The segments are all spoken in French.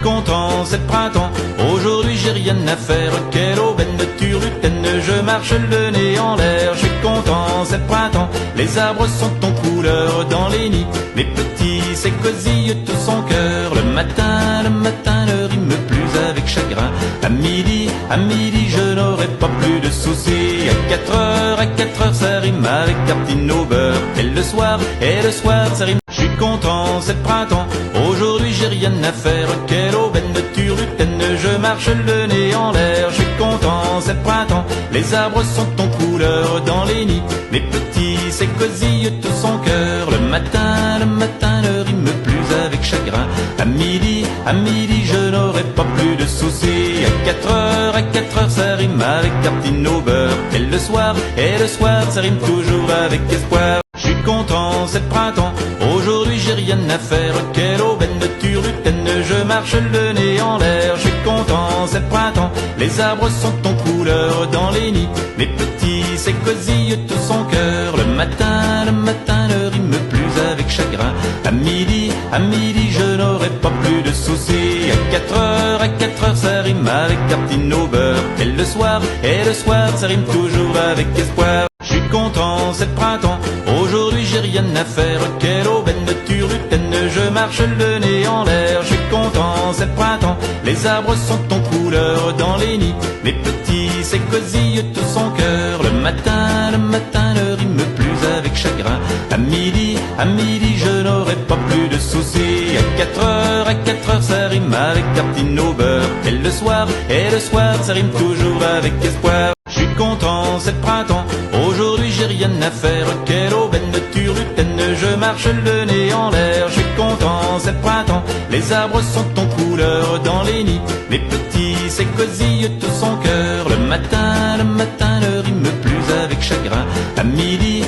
content, c'est le printemps. Aujourd'hui j'ai rien à faire. Quelle aubaine de turlutaine, je marche le nez en l'air. Je suis content, c'est le printemps. Les arbres sont en couleur dans les nids. Les petits s'écosillent tous en cœur. Le matin ne rime plus avec chagrin. À midi, je n'aurai pas plus de soucis. À 4 heures, ça rime avec tartine au beurre. Et le soir, ça rime. Je suis content, c'est le printemps. Aujourd'hui j'ai rien à faire. Quelle aubaine de turlutaine, je marche le nez en l'air. Je suis content, c'est le printemps. Les arbres sont en couleur dans les nids. Les petits s'écosillent tous en cœur. Le matin ne rime plus avec chagrin. À midi, je n'aurai pas plus de soucis. À 4 heures, ça rime avec tartine au beurre. Et le soir, ça rime toujours avec espoir. Je suis content, c'est le printemps. Aujourd'hui j'ai rien à faire. Quelle aubaine de turlutaine, je marche le nez en l'air. Je suis content, c'est le printemps. Les arbres sont en couleur dans les nids. Les petits s'écosillent tous en cœur. Le matin ne rime plus avec chagrin. À midi, je n'aurai pas plus de soucis. À 4 heures, ça rime avec tartine au beurre. Et le soir, ça rime toujours avec espoir. Je suis content, c'est le printemps. Aujourd'hui j'ai rien à faire. Quelle aubaine de turlutaine, je marche le nez en l'air. Je suis content, c'est le printemps. Les arbres sont en couleur dans les nids. Les petits s'écosillent tous en cœur. Le matin ne rime plus avec chagrin. À midi, je n'aurai pas plus de soucis. À 4 heures, ça rime avec tartine au beurre. Et le soir, ça rime toujours avec espoir. Je suis content, c'est le printemps. Aujourd'hui j'ai rien à faire. Quelle aubaine de turlutaine, je marche le nez en l'air. Je suis content, c'est le printemps. Les arbres sont en couleur dans les nids. Les petits s'écosillent tous en cœur. Le matin ne rime plus avec chagrin. À midi,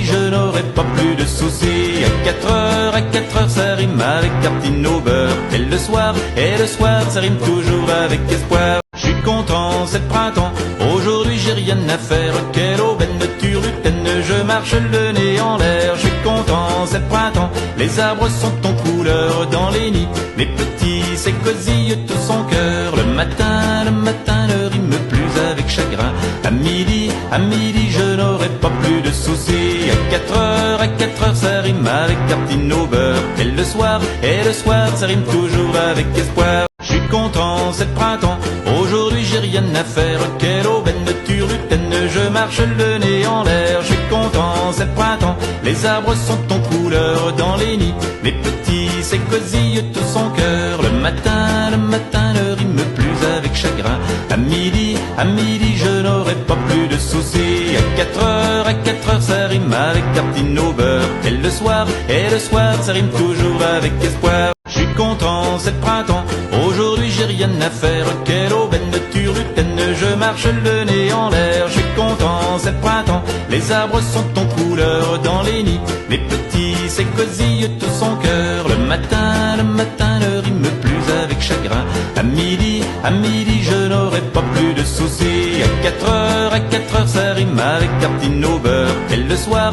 je n'aurai pas plus de soucis. À 4 heures, ça rime avec tartine au beurre. Et le soir, ça rime toujours avec espoir. Je suis content, c'est le printemps. Aujourd'hui j'ai rien à faire. Quelle aubaine de turlutaine, je marche le nez en l'air. Je suis content, c'est le printemps. Les arbres sont en couleur dans les nids. Les petits s'écosillent tous en cœur. Le matin ne rime plus avec chagrin. À midi, je n'aurai pas plus de soucis. À 4 heures, ça rime avec tartine au beurre. Et le soir, ça rime toujours avec espoir. Je suis content, c'est le printemps. Aujourd'hui j'ai rien à faire. Quelle aubaine de turlutaine, je marche le nez en l'air. Je suis content, c'est le printemps. Les arbres sont en couleur dans les nids. Les petits s'écosillent tous en cœur. Le matin ne rime plus avec chagrin. À midi, je n'aurai pas plus de soucis. À 4 heures, ça rime avec tartine au beurre. Et le soir, ça rime toujours avec espoir. Je suis content, c'est le printemps. Aujourd'hui j'ai rien à faire. Quelle aubaine de turlutaine, je marche le nez en l'air. Je suis content, c'est le printemps. Les arbres sont en couleur dans les nids. Les petits s'écosillent tous en cœur. Le matin ne rime plus avec chagrin. À midi, je n'aurai pas plus de soucis. À 4 heures, ça rime avec tartine au beurre. Et le soir,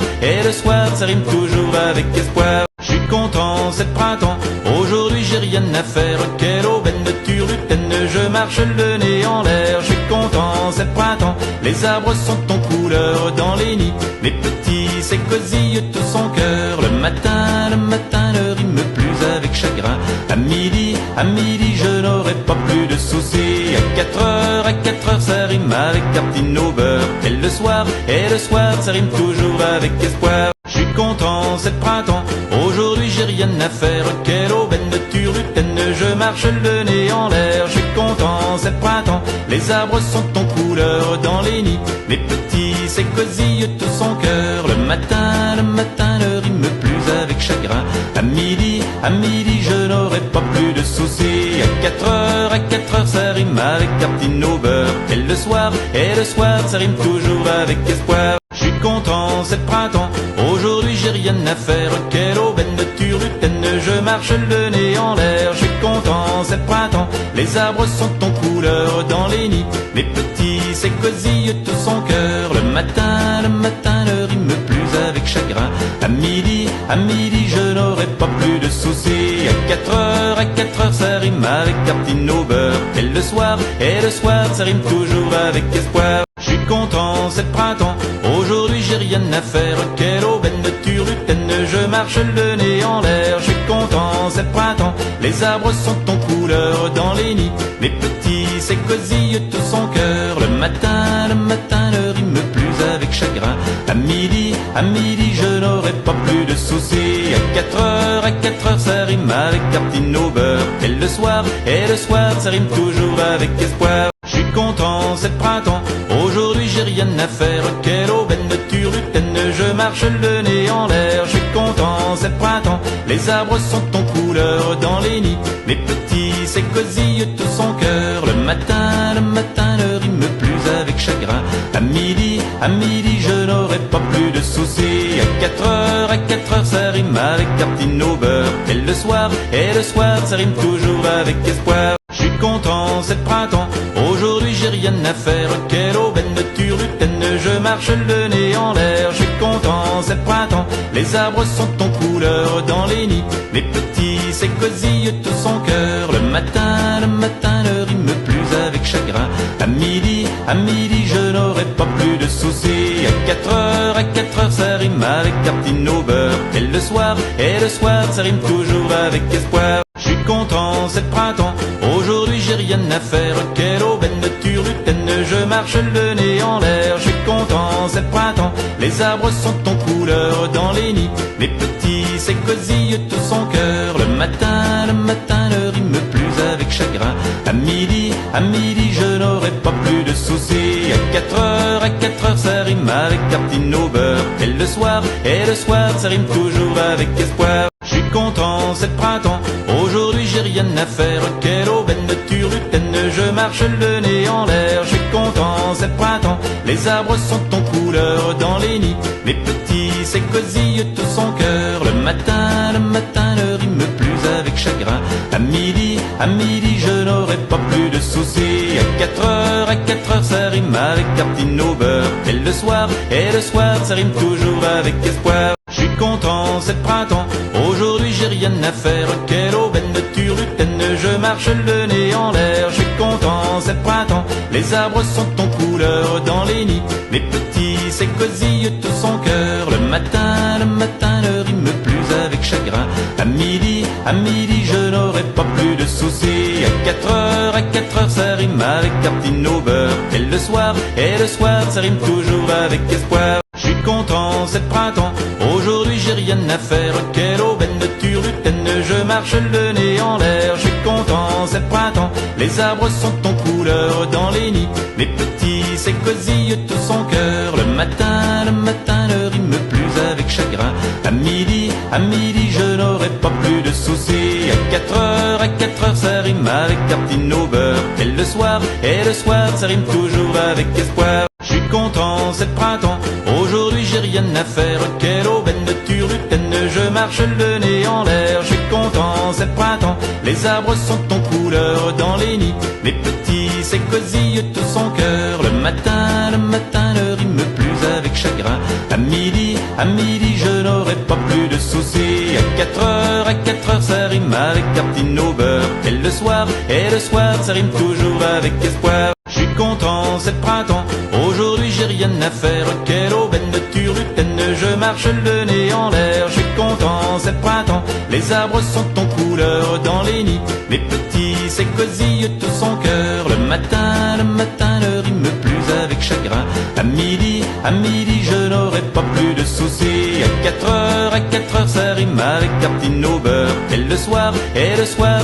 ça rime toujours avec espoir. Je suis content, c'est le printemps. Aujourd'hui j'ai rien à faire. Quelle aubaine de turlutaine, je marche le nez en l'air. Je suis content, c'est le printemps. Les arbres sont en couleur dans les nids. Les petits s'écosillent tous en cœur. Le matin ne rime plus avec chagrin. À midi, je n'aurai pas plus de soucis. À 4 heures, ça rime avec tartine au beurre. Et le soir, ça rime toujours avec espoir. Je suis content, c'est le printemps. Aujourd'hui j'ai rien à faire. Quelle aubaine de turlutaine, je marche le nez en l'air. Je suis content, c'est le printemps. Les arbres sont en couleur dans les nids. Les petits s'écosillent tous en cœur. Le matin ne rime plus avec chagrin. À midi, je n'aurai pas plus de soucis. À 4 heures, ça rime avec tartine au beurre. Et le soir, ça rime toujours avec espoir. Je suis content, c'est le printemps. Aujourd'hui j'ai rien à faire. Quelle aubaine de turlutaine, je marche le nez en l'air. Je suis content, c'est le printemps. Les arbres sont en couleur dans les nids. Les petits s'écosillent tous en cœur. Le matin ne rime plus avec chagrin. À midi, à midi je n'aurai pas plus de soucis. À 4 heures ça rime avec tartine au beurre. Et le soir ça rime toujours avec espoir. Je suis content, c'est le printemps, aujourd'hui j'ai rien à faire. Quelle aubaine de turlutaine, je marche le nez en l'air. Je suis content, c'est le printemps, les arbres sont en couleur dans les nids. Les petits s'écosillent tous en cœur. Le matin ne rime plus avec chagrin. À midi je n'aurai pas plus de soucis. À 4 heures ça rime avec tartine au beurre. Et le soir ça rime toujours avec espoir. Je suis content, c'est le printemps, aujourd'hui j'ai rien à faire. Quelle aubaine de turlutaine, je marche le nez en l'air. Je suis content, c'est le printemps, les arbres sont en couleur dans les nids. Les petits s'écosillent tous en cœur. Le matin ne rime plus avec chagrin. À midi je n'aurai pas plus de soucis. À 4 heures ça rime avec tartine au beurre. Et le soir ça rime toujours avec espoir. Je suis content, c'est le printemps, aujourd'hui j'ai rien à faire. Quelle aubaine de turlutaine, je marche le nez en l'air. Je suis content, c'est le printemps, les arbres sont en couleur dans les nids. Les petits s'écosillent tous en cœur. Le matin ne rime plus avec chagrin. À midi je n'aurai pas plus de soucis. À 4 heures ça rime avec tartine au beurre. Et le soir ça rime toujours avec espoir. Je suis content, c'est le printemps, aujourd'hui j'ai rien à faire. Quelle aubaine de turlutaine, je marche le nez en l'air. Je suis content, c'est le printemps, les arbres sont en couleur dans les nids. Les petits s'écosillent tous en cœur. Le matin ne rime plus avec chagrin. À midi je n'aurai pas plus de soucis. À 4 heures ça rime avec tartine au beurre. Et le soir ça rime toujours avec espoir. Je suis content, c'est le printemps, aujourd'hui j'ai rien à faire. Quelle aubaine de turlutaine, je marche le nez en l'air. Je suis content, c'est le printemps, les arbres sont en couleur dans les nids. Les petits s'écosillent tous en cœur. Le matin ne rime plus avec chagrin. À midi je n'aurai pas plus de soucis. À 4 heures ça rime avec tartine au beurre. Et le soir ça rime toujours avec espoir. Je suis content, c'est le printemps, aujourd'hui j'ai rien à faire. Quelle aubaine de turlutaine, je marche le nez en l'air. Je suis content, c'est le printemps, les arbres sont en couleur dans les nids. Les petits s'écosillent tous en cœur. Le matin ne rime plus avec chagrin. À midi je n'aurai pas plus de soucis. À 4 heures ça rime avec tartine au beurre. Et le soir ça rime toujours avec espoir. Je suis content, c'est le printemps, aujourd'hui j'ai rien à faire. Quelle aubaine de turlutaine, je marche le nez en l'air. Je suis content, c'est le printemps, les arbres sont en couleur dans les nids. Les petits s'écosillent tous en cœur. Le matin ne rime plus avec chagrin. À midi je n'aurai pas plus de soucis. À 4 heures ça rime avec tartine au beurre. Et le soir ça rime toujours avec espoir. Je suis content, c'est le printemps, aujourd'hui j'ai rien à faire. Quelle aubaine de turlutaine, je marche le nez en l'air. Je suis content, c'est le printemps, les arbres sont en couleur dans les nids. Les petits s'écosillent tous en cœur. Le matin ne rime plus avec chagrin. À midi je n'aurai pas plus de soucis. À 4 heures ça rime avec tartine au beurre. Et le soir ça rime toujours avec espoir. Je suis content, c'est le printemps, aujourd'hui j'ai rien à faire. Quelle aubaine de turlutaine, je marche le nez en l'air. Je suis content, c'est le printemps, les arbres sont en couleur dans les nids. Les petits s'écosillent tous en cœur. Le matin ne rime plus avec chagrin. À midi je n'aurai pas plus de soucis. À 4 heures ça rime avec tartine au beurre. Et le soir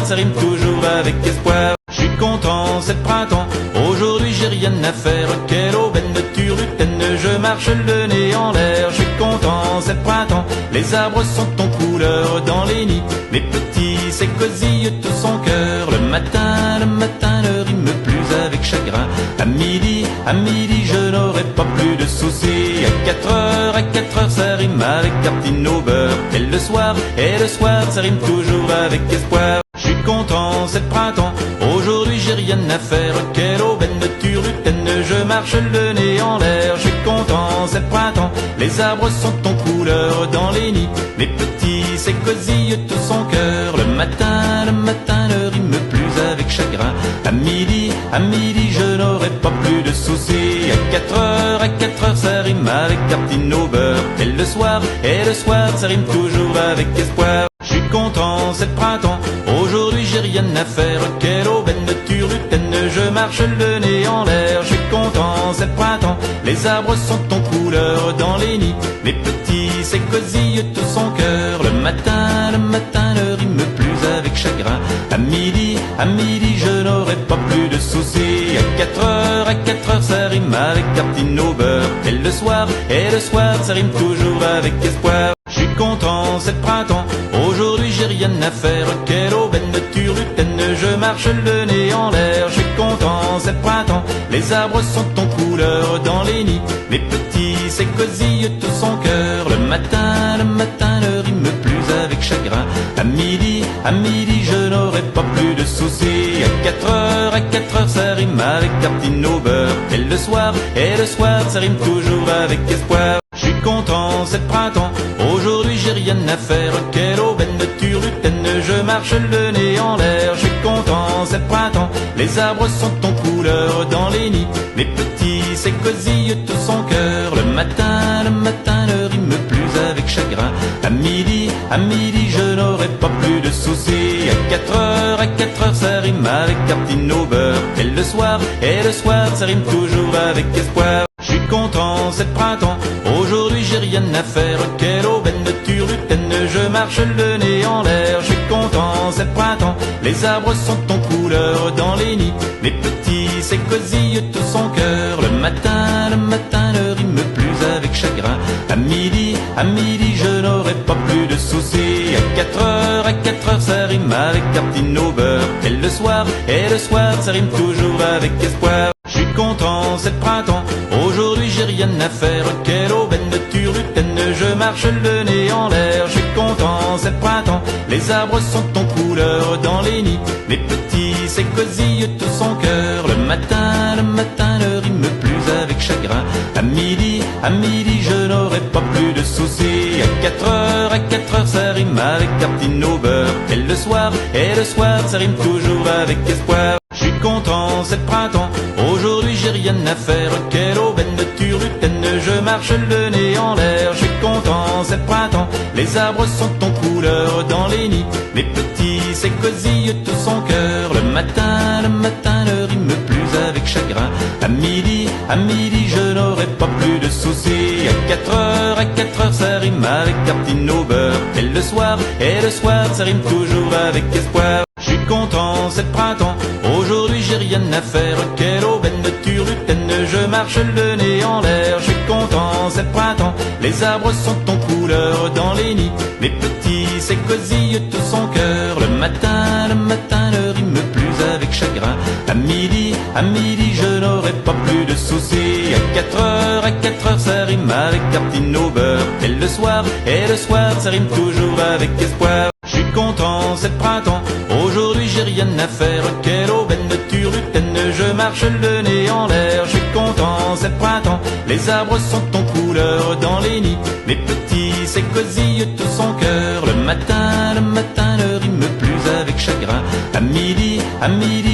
ça rime toujours avec espoir. Je suis content, c'est le printemps, aujourd'hui j'ai rien à faire. Quelle aubaine de turlutaine, je marche le nez en l'air. Je suis content, c'est le printemps, les arbres sont en couleur dans les nids. Les petits s'écosillent tous en cœur. Le matin ne rime plus avec chagrin. À midi je n'aurai pas plus de soucis. À 4 heures ça rime avec tartine au beurre. Et le soir ça rime toujours avec espoir. Je suis content, c'est le printemps. Aujourd'hui j'ai rien à faire, quelle aubaine de turlutaine. Je marche le nez en l'air, je suis content, c'est le printemps. Les arbres sont en couleur dans les nids, les petits s'écosillent tous en cœur. Le matin ne rime plus avec chagrin. À midi, je n'aurai pas plus de soucis. À 4 heures, ça rime avec tartine au beurre. Et le soir, ça rime toujours avec espoir. Je suis content, c'est le printemps. Aujourd'hui j'ai rien à faire, quelle aubaine de turlutaine. Je marche le nez en l'air, je suis content, c'est le printemps. Les arbres sont en couleur dans les nids, les petits s'écosillent tous en cœur. Le matin ne rime plus avec chagrin. À midi, je n'aurai pas plus de soucis. À 4 heures, ça rime avec tartine au beurre. Et le soir, ça rime toujours avec espoir. Je suis content, c'est le printemps. Aujourd'hui j'ai rien à faire, quelle aubaine de turlutaine. Je marche le nez en l'air, je suis content, c'est le printemps. Les arbres sont en couleur dans les nids, les petits s'écosillent tous en cœur. Le matin ne rime plus avec chagrin. À midi, je n'aurai pas plus de soucis. À 4 heures, ça rime avec tartine au beurre. Et le soir, ça rime toujours avec espoir. Je suis content, c'est le printemps. Aujourd'hui j'ai rien à faire, quelle aubaine de turlutaine. Je marche le nez en l'air, je suis content, c'est le printemps. Les arbres sont en couleur dans les nids, les petits s'écosillent tous en cœur. Le matin ne rime plus avec chagrin. À midi, je n'aurai pas plus de soucis. À 4 heures, ça rime avec tartine au beurre. Et le soir, ça rime toujours avec espoir. Je suis content, c'est le printemps. Aujourd'hui j'ai rien à faire, quelle aubaine de turlutaine. Je marche le nez en l'air, je suis content, c'est le printemps. Les arbres sont en couleur dans les nids, les petits s'écosillent tous en cœur. Le matin ne rime plus avec chagrin. À midi, je n'aurai pas plus de soucis. À 4 heures, ça rime avec tartine au beurre. Et le soir, ça rime toujours avec espoir. Je suis content, c'est le printemps. Aujourd'hui j'ai rien à faire, quelle aubaine de turlutaine. Je marche le nez en l'air, je suis content, c'est le printemps. Les arbres sont en couleur dans les nids, les petits s'écosillent tous en cœur. Le matin ne rime plus avec chagrin. À midi, je n'aurai pas plus de soucis. À 4 heures, ça rime avec tartine au beurre. Et le soir, ça rime toujours avec espoir. Je suis content, c'est le printemps. Aujourd'hui j'ai rien à faire, quelle aubaine de turlutaine. Je marche le nez en l'air, je suis content, c'est le printemps. Les arbres sont en couleur dans les nids, les petits s'écosillent tous en cœur. Le matin ne rime plus avec chagrin. À midi, je n'aurai pas plus de soucis. À 4 heures, ça rime avec tartine au beurre. Et le soir, ça rime toujours avec espoir. Je suis content, c'est le printemps. Aujourd'hui j'ai rien à faire, quelle aubaine de turlutaine. Je marche le nez en l'air, je suis content, c'est le printemps. Les arbres sont en couleur dans les nids, les petits s'écosillent tous en cœur. Le matin ne rime plus avec chagrin. À midi, je n'aurai pas plus de soucis. À 4 heures, ça rime avec tartine au beurre. Et le soir, ça rime toujours avec espoir. Je suis content, c'est le printemps. Aujourd'hui j'ai rien à faire, quelle aubaine de turlutaine. Je marche le nez en l'air, je suis content, c'est le printemps. Les arbres sont en couleur dans les nids, les petits s'écosillent tous en cœur. Le matin ne rime plus avec chagrin. À midi,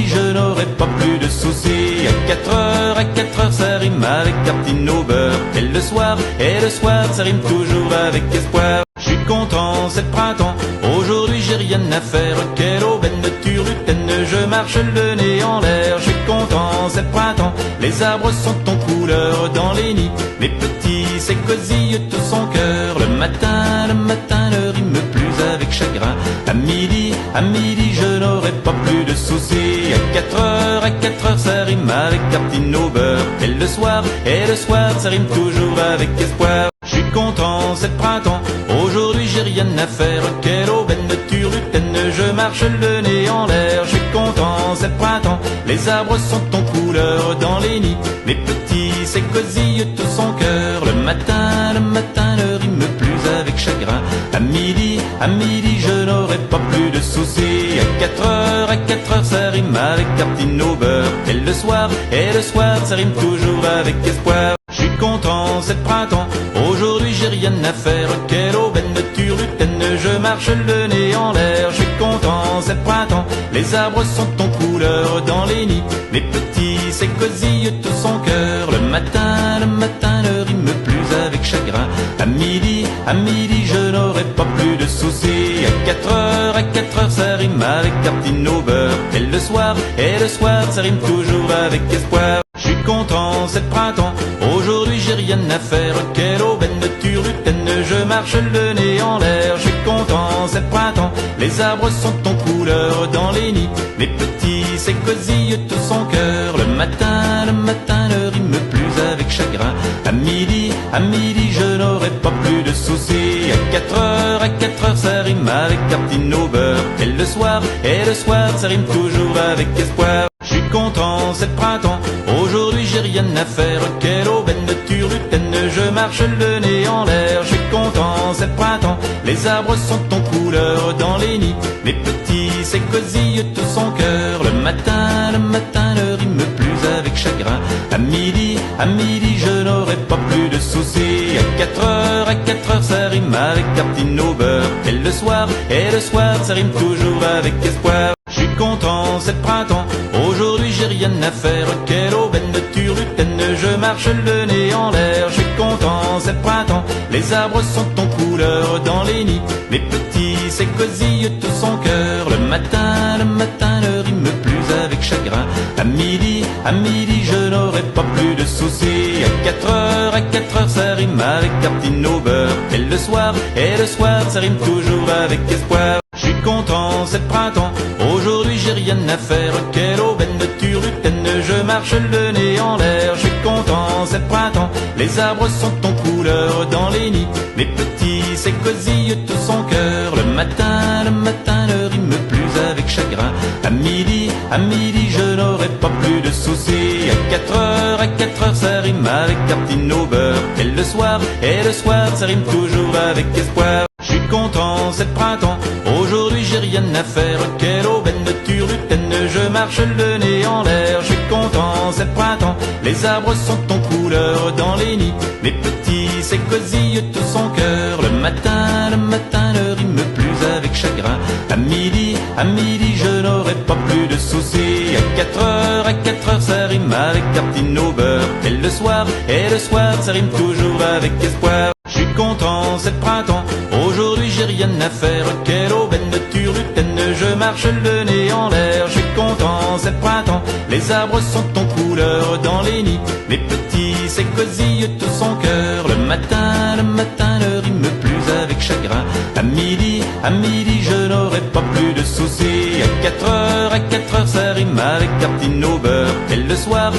je n'aurai pas plus de soucis. À 4 heures, ça rime avec tartine au beurre. Et le soir, ça rime toujours avec espoir. Je suis content, c'est le printemps. Aujourd'hui j'ai rien à faire, quelle aubaine de turlutaine. Je marche le nez en l'air, je suis content, c'est le printemps. Les arbres sont en couleur dans les nids, les petits s'écosillent tous en cœur. Le matin ne rime plus avec chagrin. À midi, je n'aurai pas plus de soucis. À 4 heures, ça rime avec tartine au beurre. Et le soir, ça rime toujours avec espoir. Je suis content, c'est le printemps. Aujourd'hui j'ai rien à faire, quelle aubaine de turlutaine. Je marche le nez en l'air, je suis content, c'est le printemps. Les arbres sont en couleur dans les nids, les petits s'écosillent tous en cœur. Le matin ne rime plus avec chagrin. À midi, je n'aurai pas plus de soucis. À 4 heures, ça rime avec tartine au beurre. Et le soir, ça rime toujours avec espoir. Je suis content, c'est le printemps, aujourd'hui j'ai rien à faire. Quelle aubaine de turlutaine, je marche le nez en l'air. Je suis content, c'est le printemps, les arbres sont en couleur dans les nids. Les petits s'écosillent tous en cœur. Le matin ne rime plus avec chagrin. À midi, je n'aurai pas plus de soucis. À 4 heures, ça rime avec tartine au beurre. Et le soir, ça rime toujours avec espoir. Je suis content, c'est le printemps, aujourd'hui j'ai rien à faire. Quelle aubaine de turlutaine, je marche le nez en l'air. Je suis content, c'est le printemps, les arbres sont en couleur dans les nids. Les petits s'écosillent tous en cœur. Le matin ne rime plus avec chagrin. À midi, je n'aurai pas plus de soucis. À 4 heures, ça rime avec tartine au beurre. Et le soir, ça rime toujours avec espoir. Je suis content, c'est le printemps, aujourd'hui j'ai rien à faire. Quelle aubaine de turlutaine, je marche le nez en l'air. Je suis content, c'est le printemps, les arbres sont en couleur dans les nids. Les petits s'écosillent tous en cœur. Le matin ne rime plus avec chagrin. À midi, je n'aurai pas plus de soucis. À 4 heures, ça rime avec tartine au beurre. Et le soir, ça rime toujours avec espoir. Je suis content, c'est le printemps, aujourd'hui j'ai rien à faire. Quelle aubaine de turlutaine, je marche le nez en l'air. Je suis content, c'est le printemps, les arbres sont en couleur dans les nids. Les petits s'écosillent tous en cœur. Le matin ne rime plus avec chagrin. À midi, je n'aurai pas plus de soucis. À 4 heures, ça rime avec tartine au beurre. Et le soir, ça rime toujours avec espoir. Je suis content, c'est le printemps, aujourd'hui j'ai rien à faire. Quelle aubaine de turlutaine, je marche le nez en l'air. Je suis content, c'est le printemps, les arbres sont en couleur dans les nids. Les petits s'écosillent tous en cœur. Le matin ne rime plus avec chagrin. À midi, je n'aurai pas plus de soucis. À 4 heures, ça rime avec tartine au beurre. Et le soir, ça rime toujours avec espoir. Je suis content, c'est le printemps, aujourd'hui j'ai rien à faire. Quelle aubaine de turlutaine, je marche le nez en l'air. Je suis content, c'est le printemps, les arbres sont en couleur dans les nids. Les petits s'écosillent tous en cœur. Le matin ne rime plus avec chagrin. À midi, je n'aurai pas plus de soucis. À 4 heures, ça rime avec tartine au beurre. Et le soir, ça rime toujours avec espoir. Je suis content, c'est le printemps, aujourd'hui j'ai rien à faire. Quelle aubaine de turlutaine, je marche le nez en l'air. Je suis content, c'est le printemps, les arbres sont en couleur dans les nids. Les petits s'écosillent tous en cœur. Le matin ne rime plus avec chagrin. À midi, je n'aurai pas plus de soucis. À 4 heures, ça rime avec tartine au beurre. Et le soir,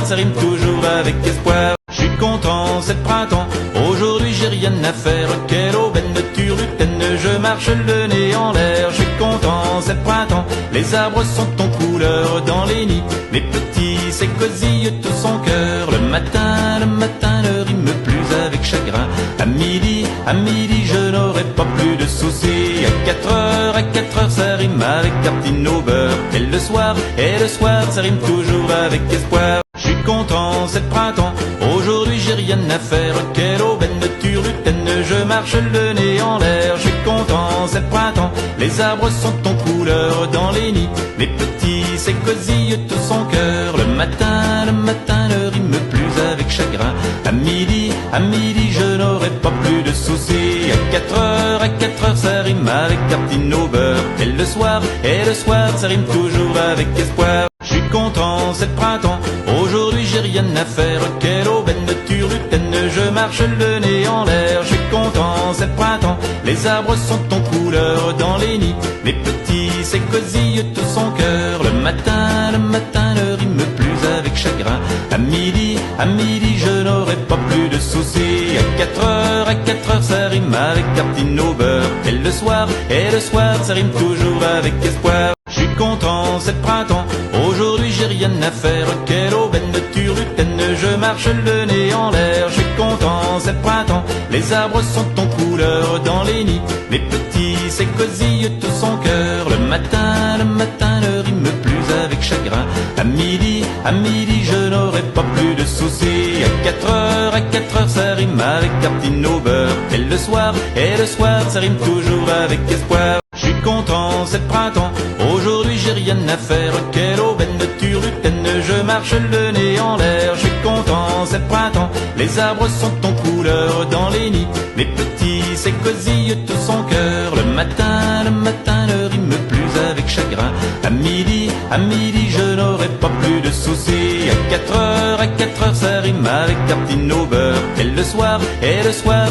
ça rime toujours avec espoir. Je suis content, c'est le printemps, aujourd'hui j'ai rien à faire. Quelle aubaine de turlutaine, je marche le nez en l'air. Je suis content, c'est le printemps, les arbres sont en couleur dans les nids. Les petits s'écosillent tous en cœur. Le matin ne rime plus avec chagrin. À midi, je n'aurai pas plus de soucis. À 4 heures, ça rime avec tartine au beurre. Et le soir, ça rime toujours avec espoir. Je suis content, c'est le printemps, aujourd'hui j'ai rien à faire. Quelle aubaine de turlutaine, je marche le nez en l'air. Je suis content, c'est le printemps, les arbres sont en couleur dans les nids. Les petits s'écosillent tous en cœur. Le matin ne rime plus avec chagrin. À midi, je n'aurai pas plus de soucis. À 4 heures, ça rime avec tartine au beurre. Et le soir, ça rime toujours avec espoir. Je suis content, c'est le printemps, aujourd'hui j'ai rien à faire. Quelle aubaine de turlutaine, je marche le nez en l'air. Je suis content, c'est le printemps, les arbres sont en couleur dans les nids. Les petits s'écosillent tous en cœur. Le matin ne rime plus avec chagrin. À midi, je n'aurai pas plus de soucis. À 4 heures, ça rime avec tartine au beurre. Et le soir, ça rime toujours avec espoir. Je suis content, c'est le printemps, aujourd'hui j'ai rien à faire. Quelle aubaine de turlutaine, je marche le nez en l'air, je suis content, c'est le printemps, les arbres sont en couleur dans les nids, les petits s'écosillent tout son cœur, le matin ne rime plus avec chagrin, à midi, je n'aurai pas plus de soucis, à 4 heures ça rime avec tartine au beurre, et le soir ça rime toujours avec espoir. Je suis content, c'est le printemps, aujourd'hui j'ai rien à faire, quelle aubaine de turlutaine, je marche le nez en l'air, je suis content, c'est le printemps, les arbres sont en couleur dans les nids, les petits s'écosillent tout son cœur, le matin ne rime plus avec chagrin, à midi je n'aurai pas plus de soucis, à 4 heures ça rime avec tartine au beurre, et le soir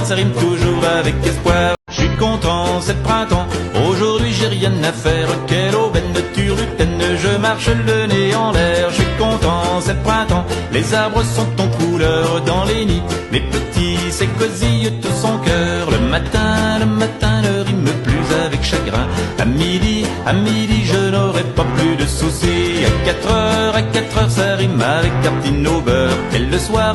ça rime toujours avec espoir. Je suis content, c'est le printemps, aujourd'hui j'ai rien à faire, quelle aubaine de turlutaine, je marche le nez en l'air, je suis content, c'est le printemps, les arbres sont en couleur dans les nids, les petits s'écosillent tout son cœur, le matin ne rime plus avec chagrin, à midi je n'aurai pas plus de soucis, à 4 heures ça rime avec tartine au beurre, et le soir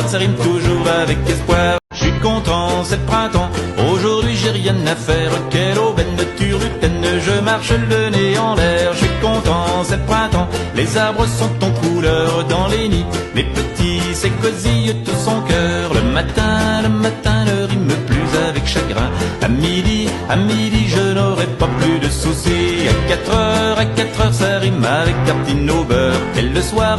ça rime toujours avec espoir. Je suis content, c'est le printemps, aujourd'hui j'ai rien à faire, quelle aubaine de turlutaine, je marche le nez en l'air, je suis content, c'est le printemps, les arbres sont en couleur dans les nids, les petits s'écosillent tout son cœur, le matin ne rime plus avec chagrin, à midi je n'aurai pas plus de soucis, à 4 heures ça rime avec tartine au beurre, et le soir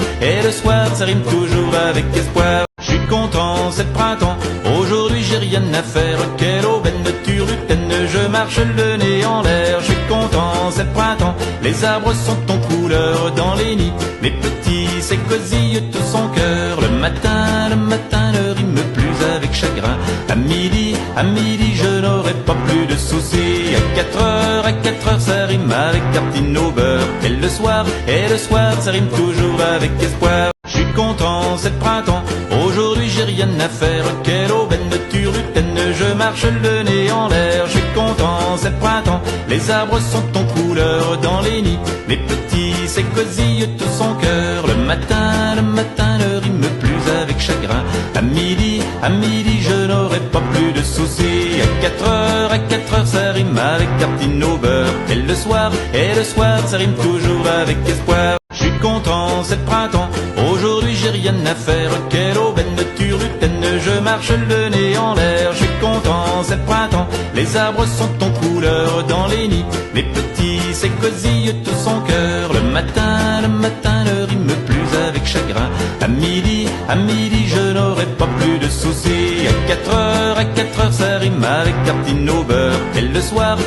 ça rime toujours avec espoir. Je suis content, c'est le printemps, aujourd'hui j'ai rien à faire, quelle aubaine de turlutaine, je marche le nez en l'air, je suis content, c'est le printemps, les arbres sont en couleur dans les nids, les petits s'écosillent tout son cœur, le matin ne rime plus avec chagrin, à midi je n'aurai pas plus de soucis, à 4 heures ça rime avec tartine au beurre, et le soir ça rime toujours avec espoir. Je suis content, c'est le printemps, aujourd'hui j'ai rien à faire, quelle aubaine de turlutaine, je marche le nez en l'air, je suis content, c'est le printemps, les arbres sont en couleur dans les nids, les petits s'écosillent tout son cœur, le matin ne rime plus avec chagrin, à midi je n'aurai pas plus de soucis, à 4 heures ça rime avec tartine au beurre, et le soir ça rime toujours avec espoir. Je suis content, c'est le printemps, aujourd'hui j'ai rien à faire, quelle aubaine de turlutaine, je marche le nez en l'air, je suis content, c'est le printemps, les arbres sont en couleur dans les nids, les petits s'écosillent tout son cœur, le matin ne rime plus avec chagrin, à midi je n'aurai pas plus de soucis, à 4 heures ça rime avec tartine au beurre, et le soir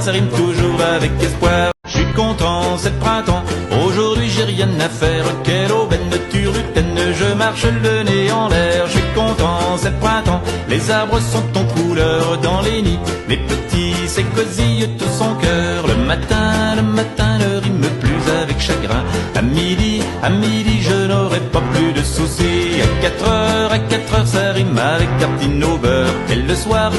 ça rime toujours avec espoir. Je suis content, c'est le printemps, aujourd'hui j'ai rien à faire, quelle aubaine de turlutaine, je marche le nez en l'air, je suis content, c'est le printemps, les arbres sont en couleur dans les nids, les petits s'écosillent tout son cœur, le matin ne rime plus avec chagrin, à midi je n'aurai pas plus de soucis, à 4 heures ça rime avec tartine au beurre, et le soir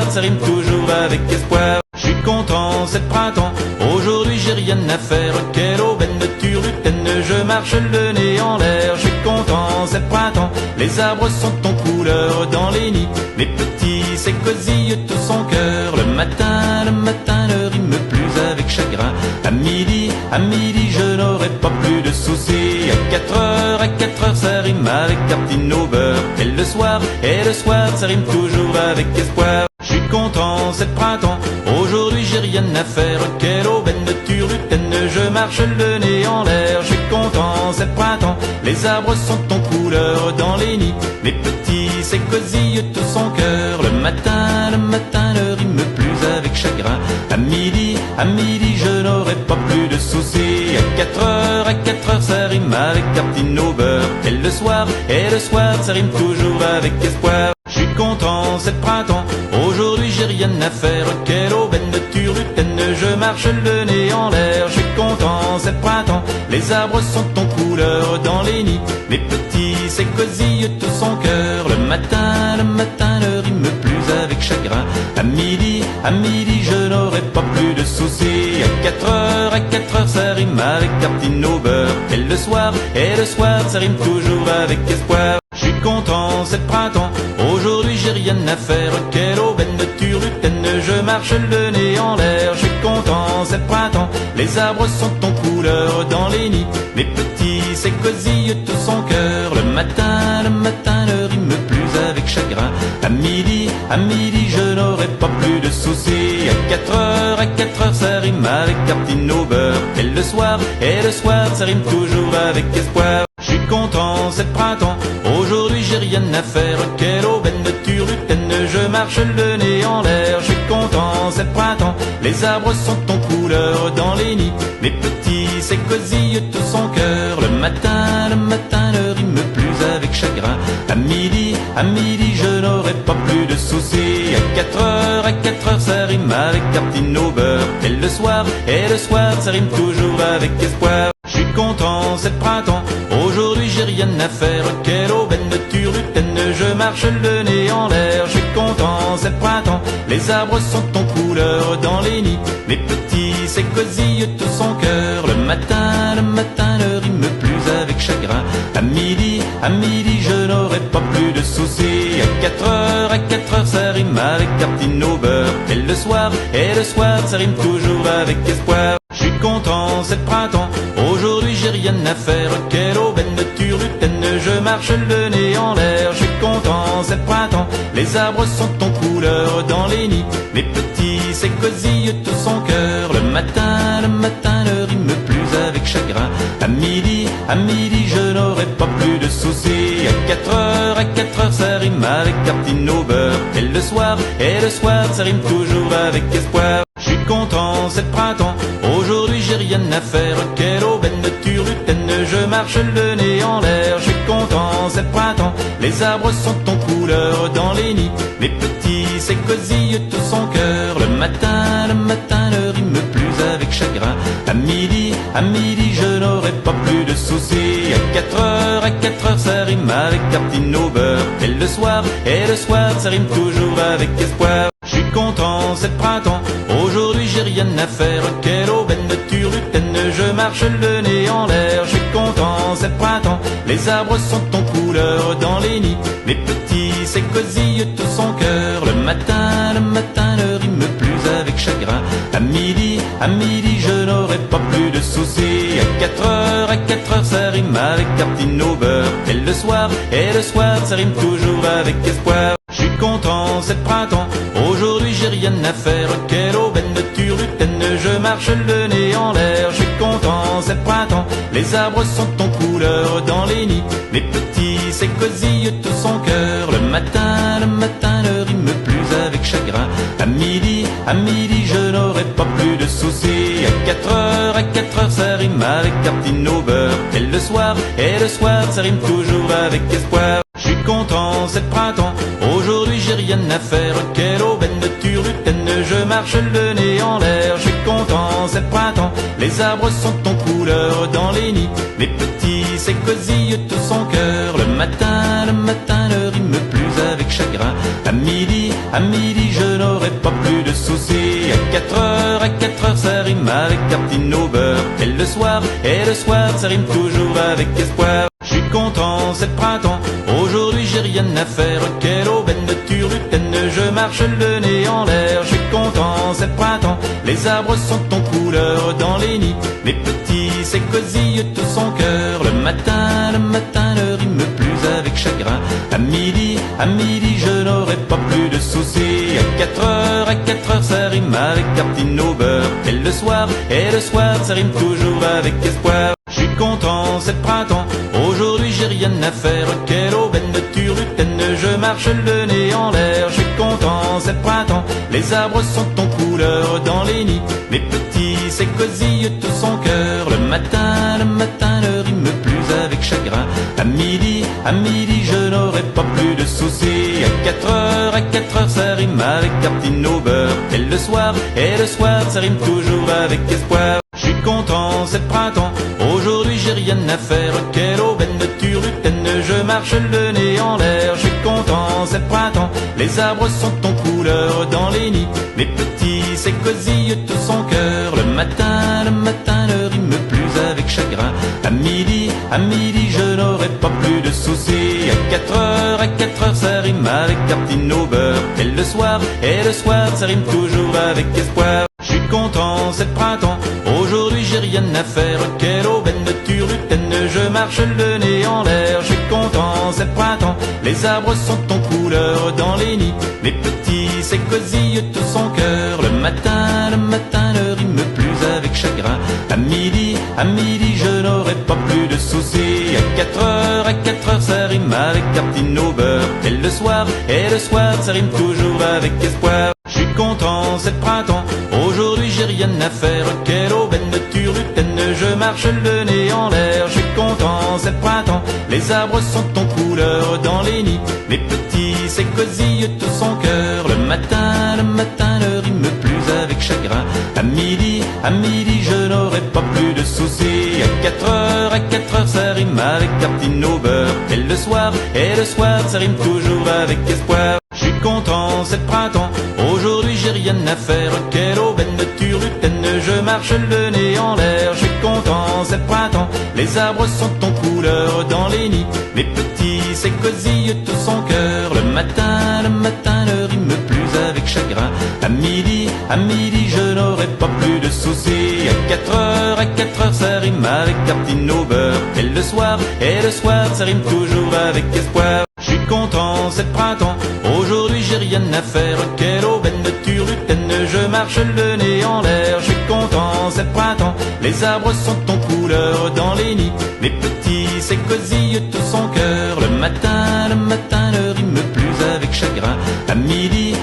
ça rime toujours avec espoir. Je suis content, c'est le printemps, aujourd'hui j'ai rien à faire, quelle aubaine de turlutaine, je marche le nez en l'air, je suis content, c'est le printemps, les arbres sont en couleur dans les nids, les petits s'écosillent tout son cœur, le matin ne rime plus avec chagrin, à midi je n'aurai pas plus de soucis, à 4 heures ça rime avec tartine au beurre, et le soir ça rime toujours avec espoir. Je suis content, c'est le printemps, aujourd'hui j'ai rien à faire, quelle aubaine de turlutaine, je marche le nez en l'air, je suis content, c'est le printemps, les arbres sont en couleur dans les nids, les petits s'écosillent tout son cœur, le matin ne rime plus avec chagrin, à midi je n'aurai pas plus de soucis, à 4 heures ça rime avec tartine au beurre, et le soir ça rime toujours avec espoir. Je suis content, c'est le printemps, aujourd'hui j'ai rien à faire, quelle aubaine de turlutaine, je marche le nez en l'air, je suis content, c'est le printemps, les arbres sont en couleur dans les nids, les petits s'écosillent tout son cœur, le matin ne rime plus avec chagrin, à midi je n'aurai pas plus de soucis, à 4 heures ça rime rime avec tartine au beurre. Et le soir ça rime toujours avec espoir. Je suis content, c'est le printemps, aujourd'hui j'ai rien à faire. Quelle aubaine de turlutaine, je marche le nez en l'air. Je suis content, c'est le printemps, les arbres sont en couleur dans les nids. Les petits s'écosillent tout son cœur. Le matin ne rime plus avec chagrin. À midi, je n'aurai pas plus de soucis. À 4 heures, ça rime avec tartine au beurre. Et le soir, ça rime toujours avec espoir. Je suis content, c'est le printemps, aujourd'hui j'ai rien à faire. Quelle aubaine de turlutaine, je marche le nez en l'air. Je suis content, c'est le printemps, les arbres sont en couleur dans les nids. Les petits s'écosillent tout son cœur. Le matin ne rime plus avec chagrin. À midi, je n'aurai pas plus de soucis. À 4 heures, ça rime avec tartine au beurre. Et le soir, ça rime toujours avec espoir. Je suis content, c'est le printemps, aujourd'hui j'ai rien à faire. Quelle aubaine de turlutaine, je marche le nez en l'air. Je suis content, c'est le printemps, les arbres sont en couleur dans les nids. Les petits s'écosillent tout son cœur. Le matin ne rime plus avec chagrin. À midi, je n'aurai pas plus de soucis. À 4 heures, ça rime avec tartine au beurre. Et le soir, ça rime toujours avec espoir. Je suis content, c'est le printemps, aujourd'hui j'ai rien à faire. Quelle aubaine de turlutaine, je marche le nez en l'air. Je suis content, c'est le printemps, les arbres sont en couleur dans les nids. Les petits s'écosillent tout son cœur. Le matin ne rime plus avec chagrin. À midi, je n'aurai pas plus de soucis. À 4 heures, ça rime avec tartine au beurre. Et le soir, ça rime toujours avec espoir. Je suis content, c'est le printemps, aujourd'hui j'ai rien à faire. Quelle aubaine de turlutaine, je marche le nez en l'air. Je suis content, c'est le printemps, les arbres sont en couleur dans les nids. Les petits s'écosillent tout son cœur. Le matin ne rime plus avec chagrin. À midi, je n'aurai pas plus de soucis. À 4 heures, ça rime avec tartine au beurre. Et le soir, ça rime toujours avec espoir. Je suis content, c'est le printemps, aujourd'hui j'ai rien à faire. Quelle aubaine de turlutaine, je marche le nez en l'air. Je suis content, c'est le printemps, les arbres sont en couleur dans les nids. Les petits s'écosillent tout son cœur. Le matin ne rime plus avec chagrin. À midi, je n'aurai pas plus de soucis. À 4 heures, ça rime avec tartine au beurre. Et le soir, ça rime toujours avec espoir. Je suis content, c'est le printemps, aujourd'hui j'ai rien à faire. Quelle aubaine de turlutaine, je marche le nez en l'air. Je suis content, c'est le printemps, les arbres sont en couleur dans les nids. Les petits s'écosillent tout son cœur. Le matin ne rime plus avec chagrin. À midi, je n'aurai pas plus de soucis. À 4 heures, ça rime avec tartine au beurre. Et le soir, ça rime toujours avec espoir. Je suis content, c'est le printemps, aujourd'hui j'ai rien à faire. Quelle aubaine de turlutaine, je marche le nez en l'air. Je suis content, c'est le printemps, les arbres sont en couleur dans les nids. Les petits s'écosillent tout son cœur. Le matin ne rime plus avec chagrin. À midi, je n'aurai pas plus de soucis. À 4 heures, ça rime avec tartine au beurre. Et le soir, ça rime toujours avec espoir. Je suis content, c'est le printemps, aujourd'hui j'ai rien à faire. Quelle aubaine de turlutaine, je marche le nez en l'air. Je suis content, c'est le printemps, les arbres sont en couleur dans les nids. Les petits s'écosillent tout son cœur. Le matin ne rime plus avec chagrin. À midi, je n'aurai pas plus de soucis. À 4 heures, ça rime avec tartine au beurre. Et le soir, ça rime toujours avec espoir. Je suis content, c'est le printemps, aujourd'hui j'ai rien à faire. Quelle aubaine de turlutaine, je marche le nez en l'air. Je suis content, c'est le printemps, les arbres sont en couleur dans les nids. Les petits s'écosillent tout son cœur. Le matin ne rime plus avec chagrin. À midi, je n'aurai pas plus de soucis. À 4 heures, ça rime avec tartine au beurre. Et le soir, ça rime toujours avec espoir. Je suis content, c'est le printemps, aujourd'hui j'ai rien à faire. Quelle aubaine de turlutaine, je marche le nez en l'air. Je suis content, c'est le printemps, les arbres sont en couleur dans les nids. Les petits s'écosillent tout son cœur. Le matin ne rime plus à midi je n'aurai pas plus de soucis. À 4 heures ça rime avec tartine au beurre. Et le soir ça rime toujours avec espoir. Je suis content, c'est le printemps, aujourd'hui j'ai rien à faire. Quelle aubaine de turlutaine, je marche le nez en l'air. Je suis content, c'est le printemps, les arbres sont en couleur dans les nids. Les petits s'écosillent tout son cœur. Le matin ne rime plus avec chagrin. À midi je n'aurai pas plus de soucis. À 4 heures ça rime avec tartine au beurre. Et le soir ça rime toujours avec espoir. Je suis content, c'est le printemps, aujourd'hui j'ai rien à faire. Quelle aubaine de turlutaine, je marche le nez en l'air. Je suis content, c'est le printemps, les arbres sont en couleur dans les nids. Les petits s'écosillent tout son cœur. Le matin ne rime plus avec chagrin. À midi je n'aurai pas plus de soucis. À 4 heures ça rime avec tartine au beurre. Et le soir ça rime toujours avec espoir. Je suis content, c'est le printemps, aujourd'hui j'ai rien à faire. Quelle aubaine de turlutaine, je marche le nez en l'air. Je suis content, c'est le printemps, les arbres sont en couleur dans les nids. Les petits s'écosillent tout son cœur. Le matin ne rime plus avec chagrin. À midi je n'aurai pas plus de soucis. À 4 heures ça rime avec tartine au beurre. Et le soir ça rime toujours avec espoir. Je suis content, c'est le printemps, aujourd'hui j'ai rien à faire. Quelle aubaine de turlutaine, je marche le nez en l'air. Je suis content, c'est le printemps, les arbres sont en couleur dans les nids. Les petits s'écosillent tout son cœur. Le matin ne rime plus avec chagrin. À midi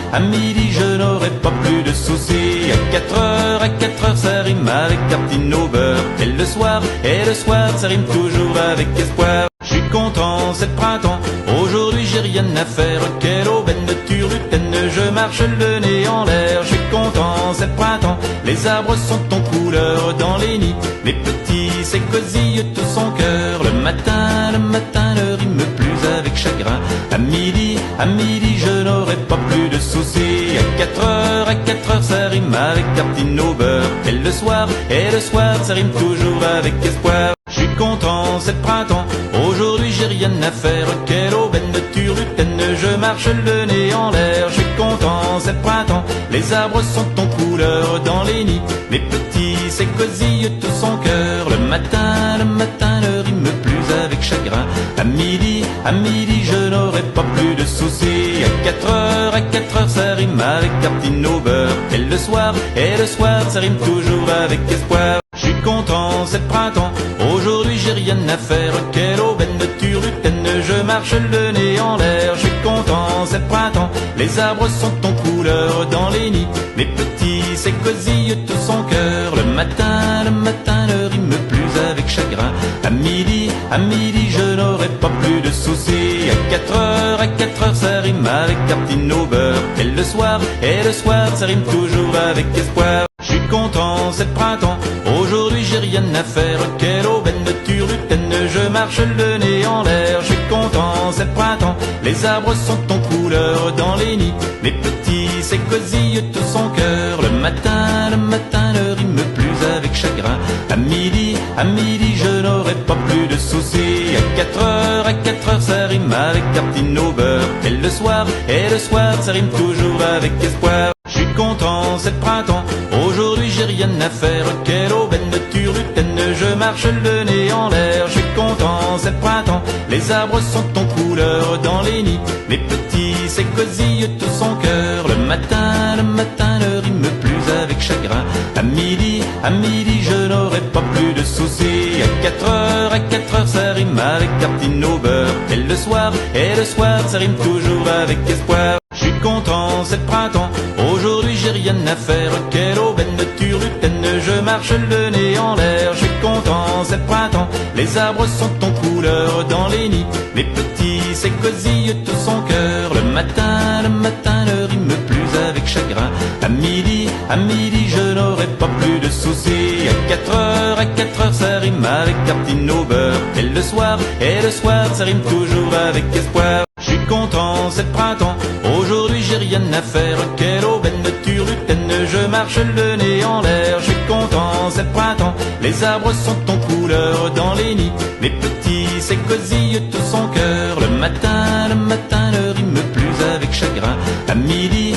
je n'aurai pas plus de soucis. À 4 heures ça rime avec tartine au beurre. Et le soir ça rime toujours avec espoir. Je suis content, c'est le printemps, aujourd'hui j'ai rien à faire. Quelle aubaine de turlutaine, je marche le nez en l'air. Je suis content, c'est le printemps, les arbres sont en couleur dans les nids. Les petits s'écosillent tout son cœur. Le matin ne rime plus avec chagrin. À midi je n'aurai pas plus de soucis. À 4 heures ça rime avec tartine au beurre. Et le soir ça rime toujours avec espoir. Je suis content, c'est le printemps, aujourd'hui j'ai rien à faire. Quelle aubaine de turlutaine, je marche le nez en l'air. Je suis content, c'est le printemps, les arbres sont en couleur dans les nids. Les petits s'écosillent tout son cœur. Le matin ne rime plus avec chagrin. À midi je n'aurai pas plus de soucis. À 4 heures ça rime avec tartine au beurre. Et le soir ça rime toujours avec espoir. Je suis content, c'est le printemps, aujourd'hui j'ai rien à faire. Quelle aubaine de turlutaine, je marche le nez en l'air. Je suis content, c'est le printemps, les arbres sont en couleur dans les nids. Les petits s'écosillent tout son cœur. Le matin ne rime plus avec chagrin. À midi je n'aurai pas plus de soucis. À 4 heures ça rime avec tartine au beurre. Et le soir ça rime toujours avec espoir. Je suis content, c'est le printemps, aujourd'hui j'ai rien à faire. Quelle aubaine de turlutaine, je marche le nez en l'air. Je suis content, c'est le printemps, les arbres sont en couleur dans les nids. Les petits s'écosillent tout son cœur. Le matin ne rime plus avec chagrin. À midi je n'aurai pas plus de soucis. À 4 heures ça rime avec tartine au beurre. Et le soir ça rime toujours avec espoir. Je suis content, c'est le printemps, aujourd'hui j'ai rien à faire. Quelle aubaine de turlutaine, je marche le nez en l'air. Je suis content, c'est le printemps, les arbres sont en couleur dans les nids. Les petits s'écosillent tout son cœur. Le matin ne rime plus avec chagrin. À midi je n'aurai pas plus de soucis. À 4 heures ça rime avec tartine au beurre. Et le soir ça rime toujours avec espoir. Je suis content, c'est le printemps, aujourd'hui j'ai rien à faire. Quelle aubaine de turlutaine, je marche le nez en l'air. Je suis content, c'est le printemps, les arbres sont en couleur dans les nids. Les petits s'écosillent tout son cœur. Le matin ne rime plus avec chagrin. À midi je n'aurai pas plus de soucis. À 4 heures ça rime avec tartine au beurre. Et le soir ça rime toujours avec espoir. Je suis content, c'est le printemps, Aujourd'hui j'ai rien à faire, quelle aubaine de turlutaine. Je marche le nez en l'air, je suis content, c'est le printemps. Les arbres sont en couleur dans les nids, les petits s'écosillent tout son cœur. Le matin ne rime plus avec chagrin. À midi,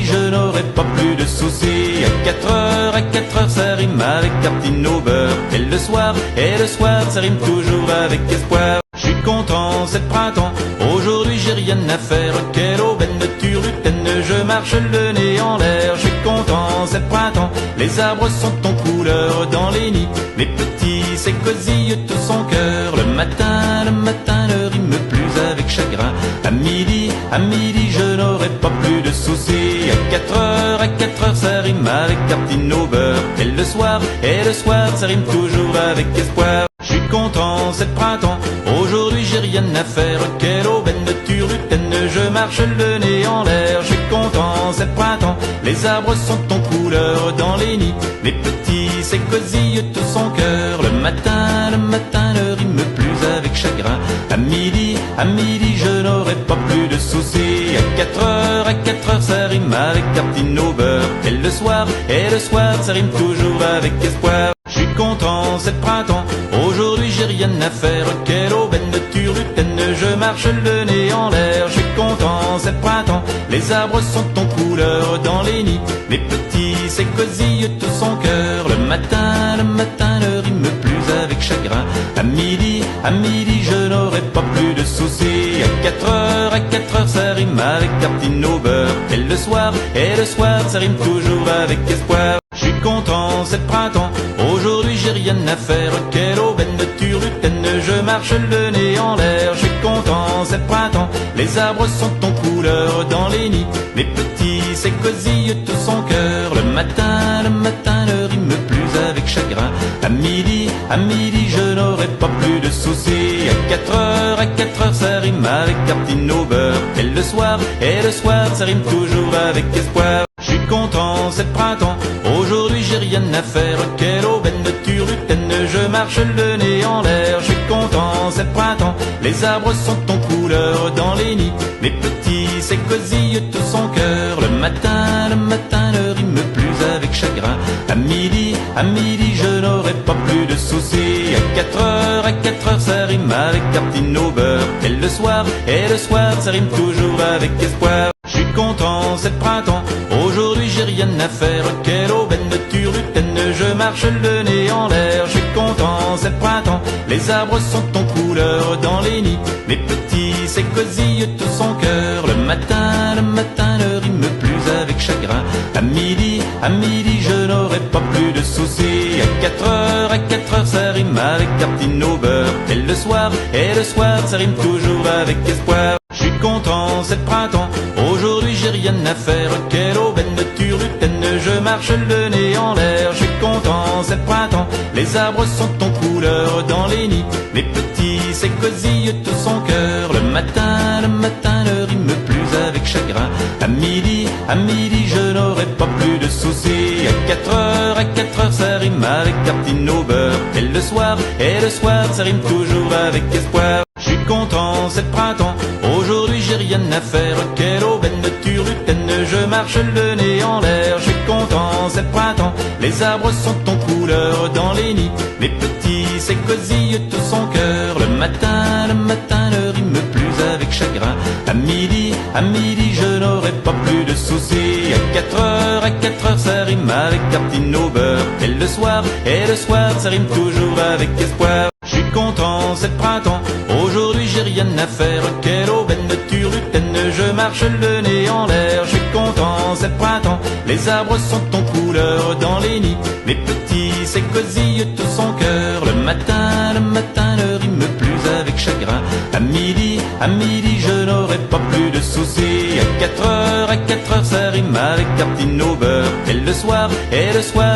je n'aurai pas plus de soucis. À 4 heures ça rime avec tartine au beurre. Et le soir, ça rime toujours avec espoir. Je suis content, c'est le printemps, aujourd'hui j'ai rien à faire. Quelle aubaine de turlutaine, je marche le nez en l'air. Je suis content, c'est le printemps, les arbres sont en couleur dans les nids, les petits s'écosillent tout son cœur. Le matin ne rime plus avec chagrin. À midi, je n'aurai pas plus de soucis. À 4 heures ça rime avec tartine au beurre. Et le soir, ça rime toujours avec espoir. Je suis content, c'est le printemps, aujourd'hui j'ai rien à faire. Quelle aubaine de turlutaine, je marche le nez en l'air. Je suis content, c'est le printemps, les arbres sont en couleur dans les nids, les petits s'écosillent tout son cœur. Le matin ne rime plus avec chagrin. À midi, je n'aurai pas plus de soucis. À 4 heures ça rime avec tartine au beurre. Et le soir, ça rime toujours avec espoir. Je suis content, c'est le printemps, aujourd'hui j'ai rien à faire. Quelle aubaine de turlutaine, je marche le nez en l'air. Je suis content, c'est le printemps, les arbres sont en couleur dans les nids, les petits s'écosillent tout son cœur. Le matin ne rime plus avec chagrin. À midi, je n'aurai pas plus de soucis. À 4 heures ça rime avec tartine au beurre. Et le soir, ça rime toujours avec espoir. Je suis content, c'est le printemps, aujourd'hui j'ai rien à faire. Quelle aubaine de turlutaine, je marche le nez en l'air. Je suis content, c'est le printemps, les arbres sont en couleur dans les nids, les petits s'écosillent tout son cœur. Le matin ne rime plus avec chagrin. À midi, je n'aurai pas plus de soucis. À 4 heures ça rime avec tartine au beurre. Et le soir, ça rime toujours avec espoir. Je suis content, c'est le printemps, aujourd'hui j'ai rien à faire. Quelle aubaine de turlutaine, je marche le nez en l'air. Je suis content, c'est le printemps, les arbres sont en couleur dans les nids, les petits s'écosillent tout son cœur. Le matin ne rime plus avec chagrin. À midi, je n'aurai pas plus de soucis. À 4 heures ça rime avec tartine au beurre. Et le soir, ça rime toujours avec espoir. Je suis content, c'est le printemps, aujourd'hui j'ai rien à faire. Quelle aubaine de turlutaine, je marche le nez en l'air. Je suis content, c'est le printemps, les arbres sont en couleur dans les nids, les petits s'écosillent tout son cœur. Le matin ne rime plus avec chagrin. À midi, je n'aurai pas plus de soucis. À 4 heures ça rime avec tartine au beurre. Et le soir, ça rime toujours avec espoir. Je suis content, c'est le printemps, aujourd'hui j'ai rien à faire. Quelle aubaine de turlutaine, je marche le nez en l'air. Je suis content, c'est le printemps, les arbres sont en couleur dans les nids, les petits s'écosillent tout son cœur. Le matin ne rime plus avec chagrin. À midi, je n'aurai pas plus de soucis. À 4 heures ça rime avec tartine au beurre. Et le soir, ça rime toujours avec espoir. Je suis content, c'est le printemps, aujourd'hui j'ai rien à faire. Quelle aubaine de turlutaine, je marche le nez en l'air. Je suis content, c'est le printemps, les arbres sont en couleur dans les nids, les petits s'écosillent tout son cœur. Le matin ne rime plus avec chagrin. À midi, je n'aurai pas plus de soucis. À 4 heures ça rime avec tartine au beurre. Et le soir, ça rime toujours avec espoir. Je suis content, c'est le printemps, aujourd'hui j'ai rien à faire. Quelle aubaine de turlutaine, je marche le nez en l'air. Je suis content, c'est le printemps, les arbres sont en couleur dans les nids, les petits s'écosillent tout son cœur. Le matin ne rime plus avec chagrin. À midi, je n'aurai pas plus de soucis. À 4 heures ça rime avec tartine au beurre. Et le soir,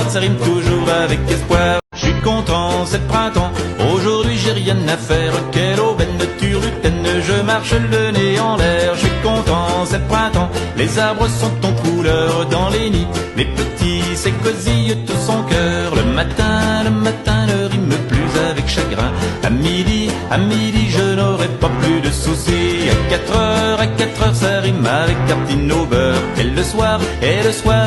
ça rime toujours avec espoir. Je suis content, c'est le printemps, aujourd'hui j'ai rien à faire. Quelle aubaine de turlutaine, je marche le nez en l'air. Je suis content, c'est le printemps, les arbres sont en couleur dans les nids, les petits s'écosillent tout son cœur. Le matin ne rime plus avec chagrin. À midi, je n'aurai pas plus de de soucis. À 4 heures ça rime avec tartine au beurre. Et le soir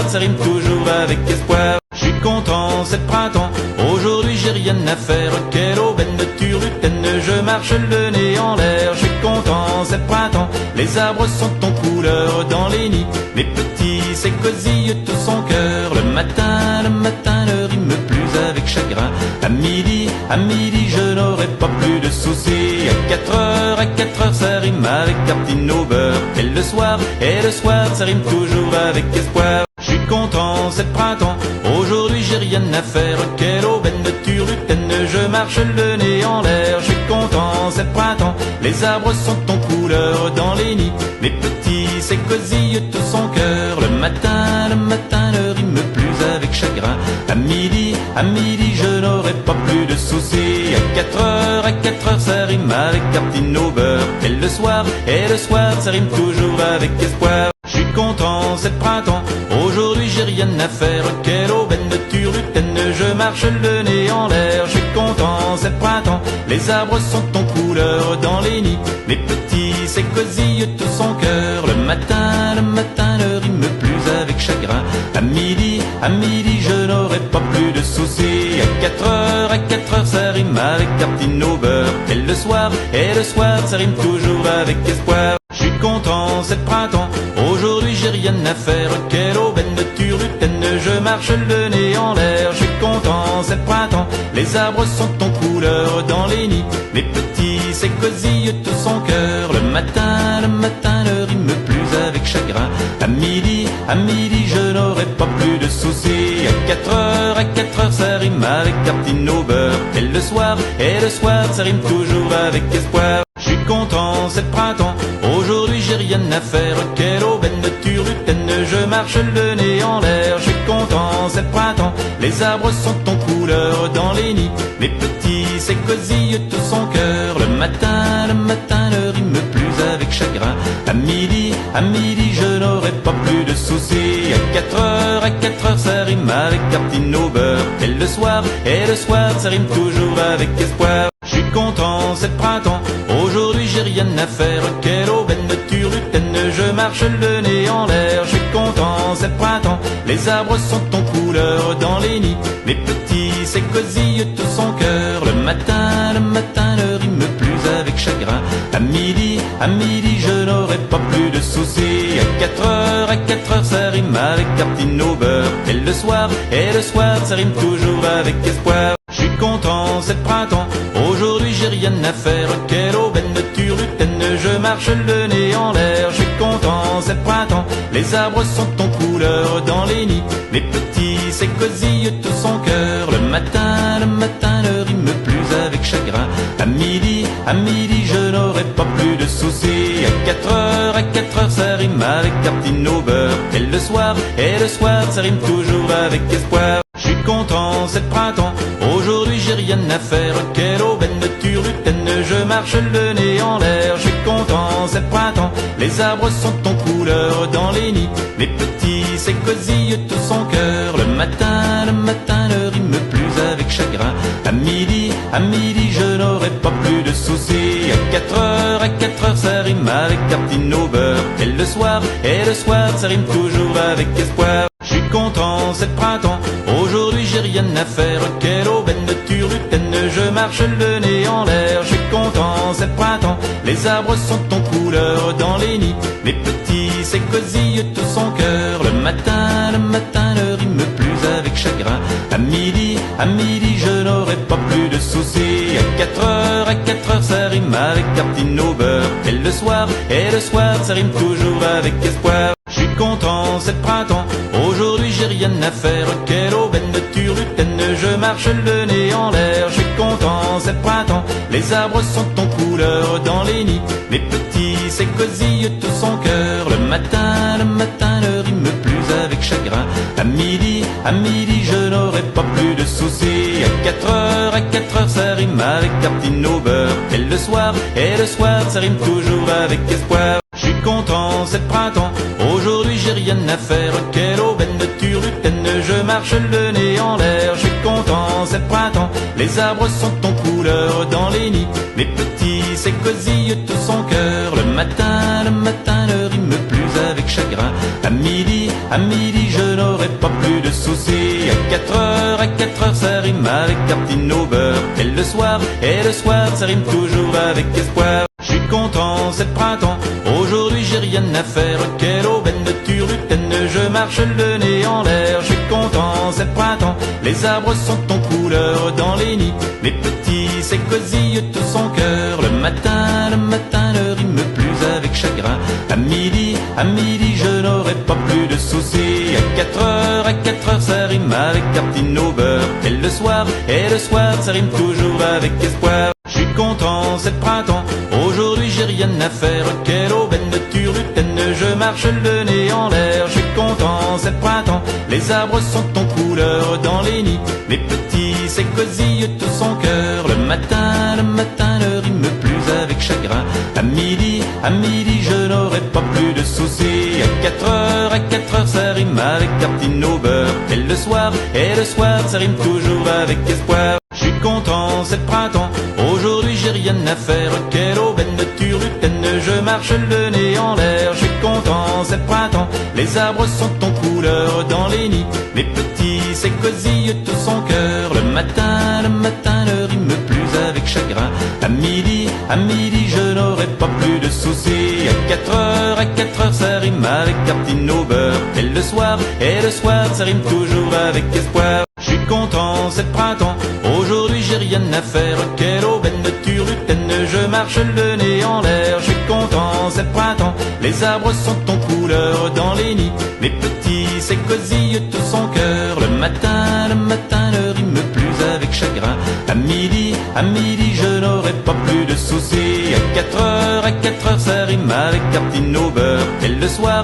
ça rime toujours avec espoir. Je suis content, c'est le printemps, aujourd'hui j'ai rien à faire. Quelle aubaine de turlutaine, je marche le nez en l'air. Je suis content, c'est le printemps, les arbres sont en couleur dans les nids. Les petits s'écosillent tout son cœur. Le matin ne rime plus avec chagrin. À midi je n'aurai pas plus de soucis. À 4 heures ça rime avec tartine au beurre. Et le soir ça rime toujours avec espoir. Je suis content, c'est le printemps, aujourd'hui j'ai rien à faire. Quelle aubaine de turlutaine, je marche le nez en l'air. Je suis content, c'est le printemps, les arbres sont en couleur dans les nids. Les petits s'écosillent tout son cœur. Le matin ne rime plus avec chagrin. À midi je n'aurai pas plus de soucis. À 4 heures ça rime avec tartine au beurre. Et le soir ça rime toujours avec espoir. Je suis content, c'est le printemps, aujourd'hui j'ai rien à faire. Quelle aubaine de turlutaine, je marche le nez en l'air. Je suis content, c'est le printemps, les arbres sont en couleur dans les nids. Les petits s'écosillent tout son cœur. Le matin ne rime plus avec chagrin. À midi je n'aurai pas plus de soucis. À 4 heures ça rime avec tartine au beurre. Et le soir ça rime toujours avec espoir. Je suis content, c'est le printemps, aujourd'hui j'ai rien à faire. Quelle aubaine de turlutaine, je marche le nez en l'air. Je suis content, c'est le printemps, les arbres sont en couleur dans les nids. Les petits s'écosillent tout son cœur. Le matin ne rime plus avec chagrin. À midi je n'aurai pas plus de soucis. À 4 heures ça rime avec tartine au beurre. Et le soir ça rime toujours avec espoir. Je suis content, c'est le printemps, aujourd'hui j'ai rien à faire. Quelle aubaine de turlutaine, je marche le nez en l'air. Je suis content, c'est le printemps, les arbres sont en couleur dans les nids. Les petits s'écosillent tout son cœur. Le matin ne rime plus avec chagrin. À midi je n'aurai pas plus de soucis. À 4 heures ça rime avec tartine au beurre. Et le soir ça rime toujours avec espoir. Je suis content, c'est le printemps, aujourd'hui j'ai rien à faire. Quelle aubaine de turlutaine, je marche le nez en l'air. Je suis content, c'est le printemps, les arbres sont en couleur dans les nids. Les petits s'écosillent tout son cœur. Le matin ne rime plus avec chagrin. À midi je n'aurai pas plus de soucis. À 4 heures ça rime avec tartine au beurre. Et le soir ça rime toujours avec espoir. Je suis content, c'est le printemps, aujourd'hui j'ai rien à faire. Quelle aubaine de turlutaine, je marche le nez en l'air. Je suis content, c'est le printemps, les arbres sont en couleur dans les nids. Les petits s'écosillent tout son cœur. Le matin ne rime plus avec chagrin. À midi je n'aurai pas plus de soucis. À 4 heures ça rime avec tartine au beurre. Et le soir ça rime toujours avec espoir. Je suis content, c'est le printemps, aujourd'hui j'ai rien à faire. Quelle aubaine de turlutaine, je marche le nez en l'air. Je suis content, c'est le printemps, les arbres sont en couleur dans les nids. Les petits s'écosillent tout son cœur. Le matin ne rime plus avec chagrin. À midi je n'aurai pas plus de soucis. À 4 heures ça rime avec tartine au beurre. Et le soir ça rime toujours avec espoir. Je suis content, c'est le printemps, aujourd'hui j'ai rien à faire. Quelle aubaine de turlutaine, je marche le nez en l'air. Je suis content, c'est le printemps, les arbres sont en couleur dans les nids. Les petits s'écosillent tout son cœur. Le matin ne rime plus avec chagrin. À midi je n'aurai pas plus de soucis. À 4 heures ça rime avec tartine au beurre. Et le soir ça rime toujours avec espoir. Je suis content, c'est le printemps, aujourd'hui j'ai rien à faire. Quelle aubaine de turlutaine, je marche le nez en l'air. Je suis content, c'est le printemps, les arbres sont en couleur dans les nids. Les petits s'écosillent tout son cœur. Le matin ne rime plus avec chagrin. À midi je n'aurai pas plus de soucis. À 4 heures ça rime avec tartine au beurre. Et le soir ça rime toujours avec espoir. Je suis content, c'est le printemps, aujourd'hui j'ai rien à faire. Quelle aubaine de turlutaine, je marche le nez en l'air, je suis content, c'est le printemps, les arbres sont en couleur dans les nids, les petits s'écosillent tout son cœur, le matin ne rime plus avec chagrin, à midi, je n'aurai pas plus de soucis, à 4 heures ça rime avec tartine au beurre, et le soir ça rime toujours avec espoir. Je suis content, c'est le printemps, aujourd'hui j'ai rien à faire, quelle aubaine de turlutaine, je marche le nez en l'air, je suis content, c'est le printemps, les arbres sont en couleur dans les nids, les petits s'écosillent tout son cœur, le matin ne rime plus avec chagrin, à midi, je n'aurai pas plus de soucis, à 4 heures ça rime avec tartine au beurre, et le soir ça rime toujours avec espoir. Je suis content, c'est le printemps, aujourd'hui j'ai rien à faire, quelle aubaine de turlutaine, je marche le nez en l'air, je suis content, c'est le printemps, les arbres sont en couleur dans les nids, les petits s'écosillent tout son cœur, le matin ne rime plus avec chagrin, à midi, je n'aurai pas plus de soucis, à 4 heures ça rime avec tartine au beurre, et le soir ça rime toujours avec espoir. Je suis content, c'est le printemps, aujourd'hui j'ai rien à faire, quelle aubaine de turlutaine, je marche le nez en l'air, je suis content, c'est le printemps, les arbres sont en couleur dans les nids, les petits s'écosillent tout son cœur, le matin ne rime plus avec chagrin, à midi, je n'aurai pas plus de soucis, à 4 heures ça rime avec tartine au beurre, et le soir ça rime toujours avec espoir. Je suis content, c'est le printemps, aujourd'hui j'ai rien à faire, quelle aubaine de turlutaine, je marche le nez en l'air, je suis content, c'est le printemps, les arbres sont en couleur dans les nids, les petits s'écosillent tout son cœur, le matin ne rime plus avec chagrin, à midi, je n'aurai pas plus de soucis, à 4 heures ça rime avec tartine au beurre, et le soir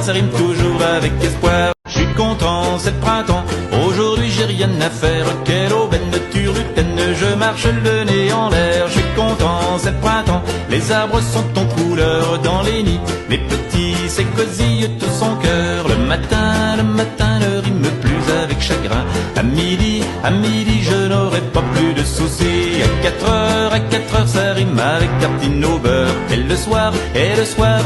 ça rime toujours avec espoir. Je suis content, c'est le printemps, aujourd'hui j'ai rien à faire, quelle aubaine de turlutaine, je marche le nez en l'air, je suis content, c'est le printemps, les arbres sont en couleur dans les nids, les petits s'écosillent tout son cœur, le matin ne rime plus avec chagrin, à midi, je n'aurai pas plus de soucis, à 4 heures ça rime avec tartine au beurre, et le soir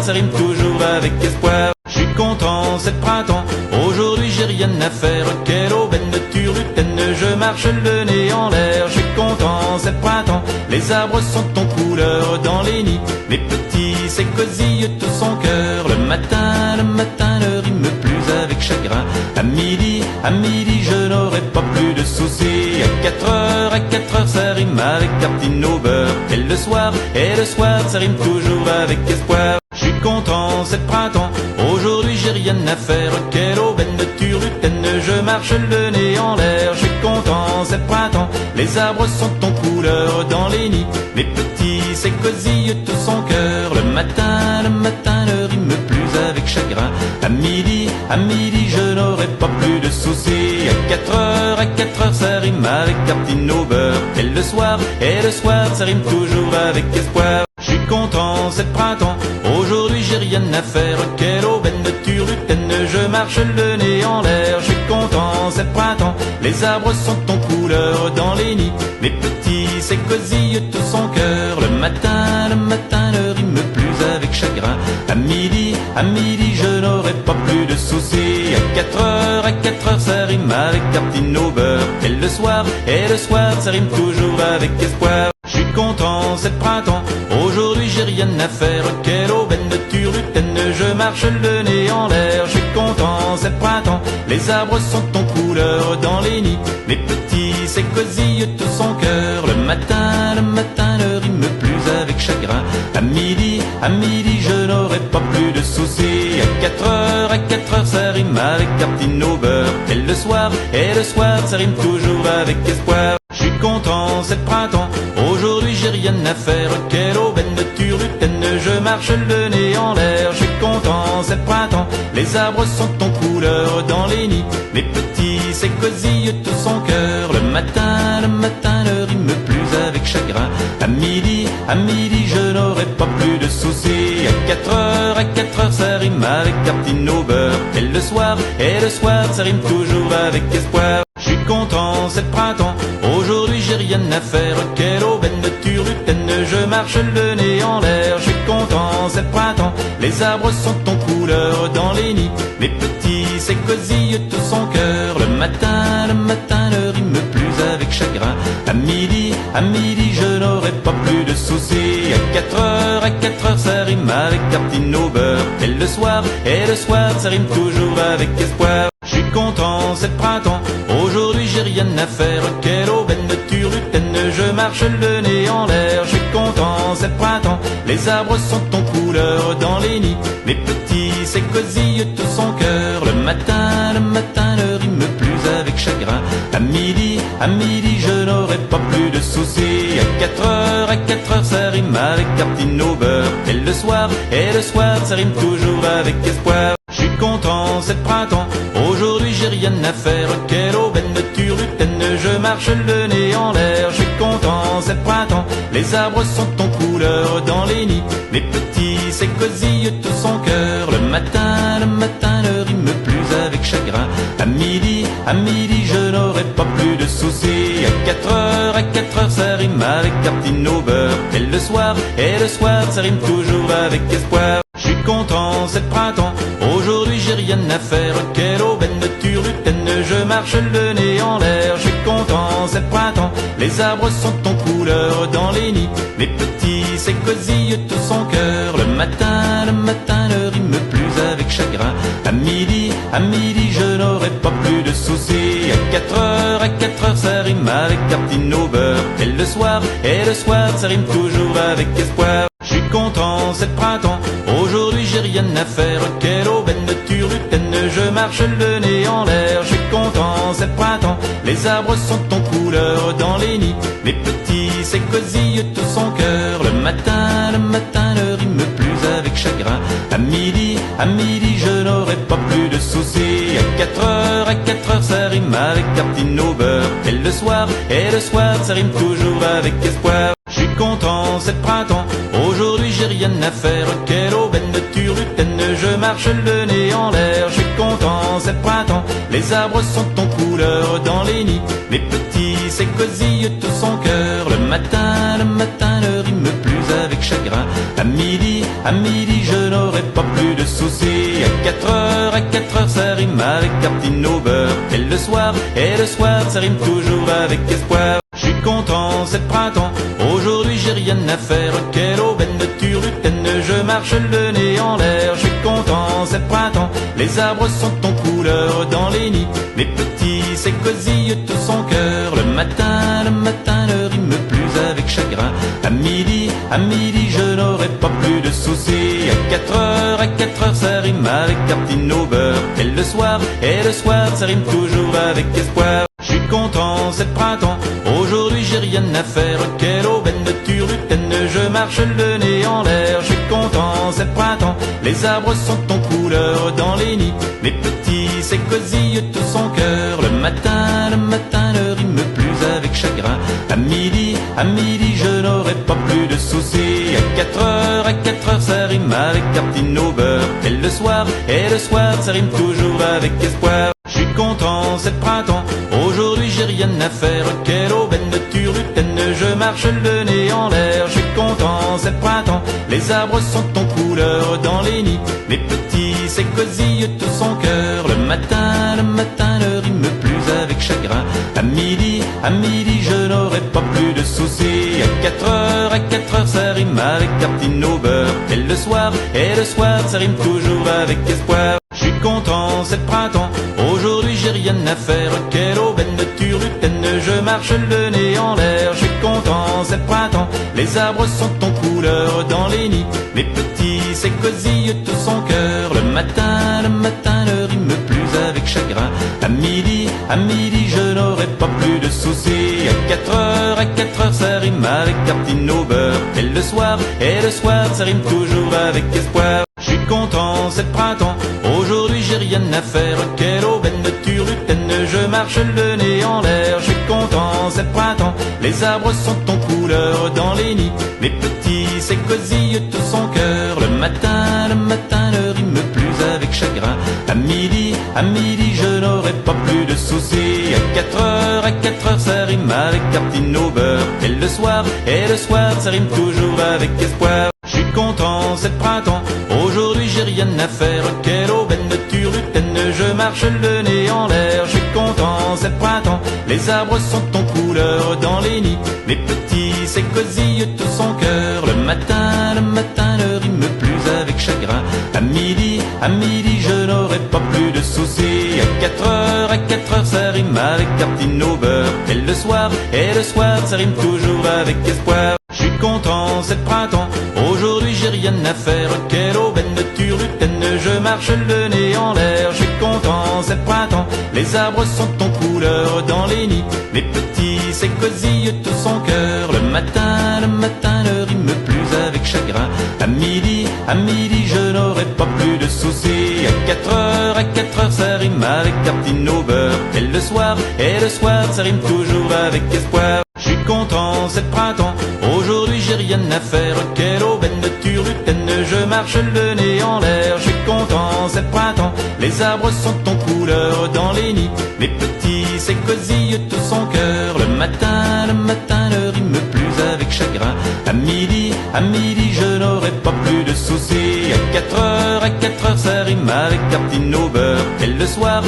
ça rime toujours avec espoir. Je suis content, c'est le printemps, aujourd'hui j'ai rien à faire, quelle aubaine de turlutaine, je marche le nez en l'air, je suis content, c'est le printemps, les arbres sont en couleur dans les nids, les petits s'écosillent tout son cœur, le matin ne rime plus avec chagrin, à midi, je n'aurai pas plus de soucis, à 4 heures ça rime avec tartine au beurre, et le soir ça rime toujours avec espoir. Je suis content, c'est le printemps, aujourd'hui j'ai rien à faire, quelle aubaine de turlutaine, je marche le nez en l'air, je suis content, c'est le printemps, les arbres sont en couleur dans les nids, les petits s'écosillent tout son cœur, le matin ne rime plus avec chagrin, à midi, je n'aurai pas plus de soucis, à 4 heures ça rime avec tartine au beurre, et le soir ça rime toujours avec espoir. Je suis content, c'est le printemps, aujourd'hui j'ai rien à faire, quelle aubaine de turlutaine, je marche le nez en l'air, je suis content, c'est le printemps, les arbres sont en couleur dans les nids, les petits s'écosillent tout son cœur, le matin ne rime plus avec chagrin, à midi, je n'aurai pas plus de soucis, à 4 heures ça rime avec tartine au beurre, et le soir ça rime toujours avec espoir. Je suis content, c'est le printemps, aujourd'hui j'ai rien à faire, quelle aubaine de turlutaine, je marche le nez en l'air, je suis content, c'est le printemps, les arbres sont en couleur dans les nids, les petits s'écosillent tout son cœur, le matin ne rime plus avec chagrin, à midi, je n'aurai pas plus de soucis, à 4 heures ça rime avec tartine au beurre, et le soir ça rime toujours avec espoir. Je suis content, c'est le printemps, aujourd'hui j'ai rien à faire, quelle aubaine de turlutaine, je marche le nez en l'air, je suis content, c'est le printemps, les arbres sont en couleur dans les nids, les petits s'écosillent tout son cœur, le matin ne rime plus avec chagrin, à midi, je n'aurai pas plus de soucis. À 4 heures ça rime avec tartine au beurre. Et le soir ça rime toujours avec espoir. Je suis content, c'est le printemps, aujourd'hui j'ai rien à faire. Quelle aubaine de turlutaine, je marche le nez en l'air. Je suis content, c'est le printemps, les arbres sont en couleur dans les nids. Les petits s'écosillent tout son cœur. Le matin ne rime plus avec chagrin. À midi je n'aurai pas plus de soucis. À 4 heures ça rime avec tartine au beurre. Et le soir ça rime toujours avec espoir. Je suis content, c'est le printemps, aujourd'hui j'ai rien à faire. Quelle aubaine de turlutaine, je marche le nez en l'air. Je suis content, c'est le printemps, les arbres sont en couleur dans les nids. Les petits s'écosillent tout son cœur. Le matin ne rime plus avec chagrin. À midi je n'aurai pas plus de soucis. À 4 heures ça rime avec tartine au beurre. Et le soir ça rime toujours avec espoir. Je suis content, c'est le printemps, aujourd'hui j'ai rien à faire. Quelle aubaine de turlutaine, je marche le nez en l'air. Je suis content, c'est le printemps, les arbres sont en couleur dans les nids. Les petits s'écosillent tout son cœur. Le matin ne rime plus avec chagrin. À midi je n'aurai pas plus de soucis. À 4 heures ça rime avec tartine au beurre. Et le soir ça rime toujours avec espoir. Je suis content, c'est le printemps, aujourd'hui j'ai rien à faire. Quelle aubaine de turlutaine, je marche le nez en l'air. Je suis content, c'est le printemps, les arbres sont en couleur dans les nids. Les petits s'écosillent tout son cœur. Le matin ne rime plus avec chagrin. À midi je n'aurai pas plus de soucis. À 4 heures ça rime avec tartine au beurre. Et le soir ça rime toujours avec espoir. Je suis content, c'est le printemps, aujourd'hui j'ai rien à faire. Quelle aubaine de turlutaine, je marche le nez en l'air. Je suis content, c'est le printemps, les arbres sont en couleur dans les nids. Les petits s'écosillent tout son cœur. Le matin ne rime plus avec chagrin. À midi je n'aurai pas plus de soucis. À 4 heures ça rime avec tartine au beurre. Et le soir ça rime toujours avec espoir. Je suis content, c'est le printemps, aujourd'hui j'ai rien à faire. Quelle aubaine de turlutaine, je marche le nez en l'air. Je suis content, c'est le printemps, les arbres sont en couleur dans les nids. Les petits s'écosillent tout son cœur. Le matin ne rime plus avec chagrin. À midi je n'aurai pas plus de soucis. À 4 heures ça rime avec tartine au beurre. Et le soir ça rime toujours avec espoir. Je suis content, c'est le printemps, aujourd'hui j'ai rien à faire. Quelle aubaine de turlutaine, je marche le nez en l'air. Je suis content, c'est le printemps, les arbres sont en couleur dans les nids. Les petits s'écosillent tout son cœur. Le matin ne rime plus avec chagrin. À midi je n'aurai pas plus de soucis. À 4 heures ça rime avec tartine au beurre. Et le soir ça rime toujours avec espoir. Je suis content, c'est le printemps, aujourd'hui j'ai rien à faire. Quelle aubaine de turlutaine, je marche le nez en l'air. Je suis content, c'est le printemps, les arbres sont en couleur dans les nids. Les petits s'écosillent tout son cœur. Le matin ne rime plus avec chagrin. À midi je n'aurai pas plus de soucis. À 4 heures ça rime avec tartine au beurre. Et le soir ça rime toujours avec espoir. Je suis content, c'est le printemps, aujourd'hui j'ai rien à faire. Quelle aubaine de turlutaine, je marche le nez en l'air. Je suis content, c'est le printemps, les arbres sont en couleur dans les nids. Les petits s'écosillent tout son cœur. Le matin ne rime plus avec chagrin. À midi je n'aurai pas plus de soucis. À 4 heures ça rime avec tartine au beurre. Et le soir ça rime toujours avec espoir. Je suis content, c'est le printemps, aujourd'hui j'ai rien à faire. Quelle aubaine de turlutaine, je marche le nez en l'air. Je suis content, c'est le printemps, les arbres sont en couleur dans les nids. Les petits s'écosillent tout son cœur. Le matin ne rime plus avec chagrin. À midi je n'aurai pas plus de soucis. À 4 heures ça rime avec tartine au beurre. Et le soir ça rime toujours avec espoir. Je suis content, c'est le printemps, aujourd'hui j'ai rien à faire. Quelle aubaine de turlutaine, je je marche le nez en l'air. Je suis content, c'est le printemps, les arbres sont en couleur dans les nids. Les petits s'écosillent tout son cœur. Le matin ne rime plus avec chagrin. À midi, je n'aurai pas plus de soucis. À 4 heures, ça rime avec tartine au beurre. Et le soir, ça rime toujours avec espoir. Je suis content, c'est le printemps, aujourd'hui j'ai rien à faire. Quelle aubaine de turlutaine, je marche le nez en l'air. Je suis content, c'est le printemps, les arbres sont en couleur dans les nids. Les petits s'écosillent tout son cœur. Le matin ne rime plus avec chagrin. À midi, je n'aurai pas plus de soucis. À 4 heures, ça rime avec tartine au beurre. Et le soir, ça rime toujours avec espoir. Je suis content, c'est le printemps, aujourd'hui j'ai rien à faire. Quelle aubaine de turlutaine, je marche le nez en l'air. Je suis content, c'est le printemps, les arbres sont en couleur dans les nids. Les petits s'écosillent tout son cœur. Le matin ne rime plus avec chagrin. À midi, je n'aurai pas plus de soucis. À 4 heures, ça rime avec tartine au beurre. Et le soir, ça rime toujours avec espoir. Je suis content, c'est le printemps, aujourd'hui j'ai rien à faire. Quelle aubaine de turlutaine, je marche le nez en l'air. Je suis content, c'est le printemps, les arbres sont en couleur dans les nids. Les petits s'écosillent tout son cœur. Le matin ne rime plus avec chagrin. À midi, je n'aurai pas plus de soucis. À 4 heures, ça rime avec tartine au beurre. Et le soir,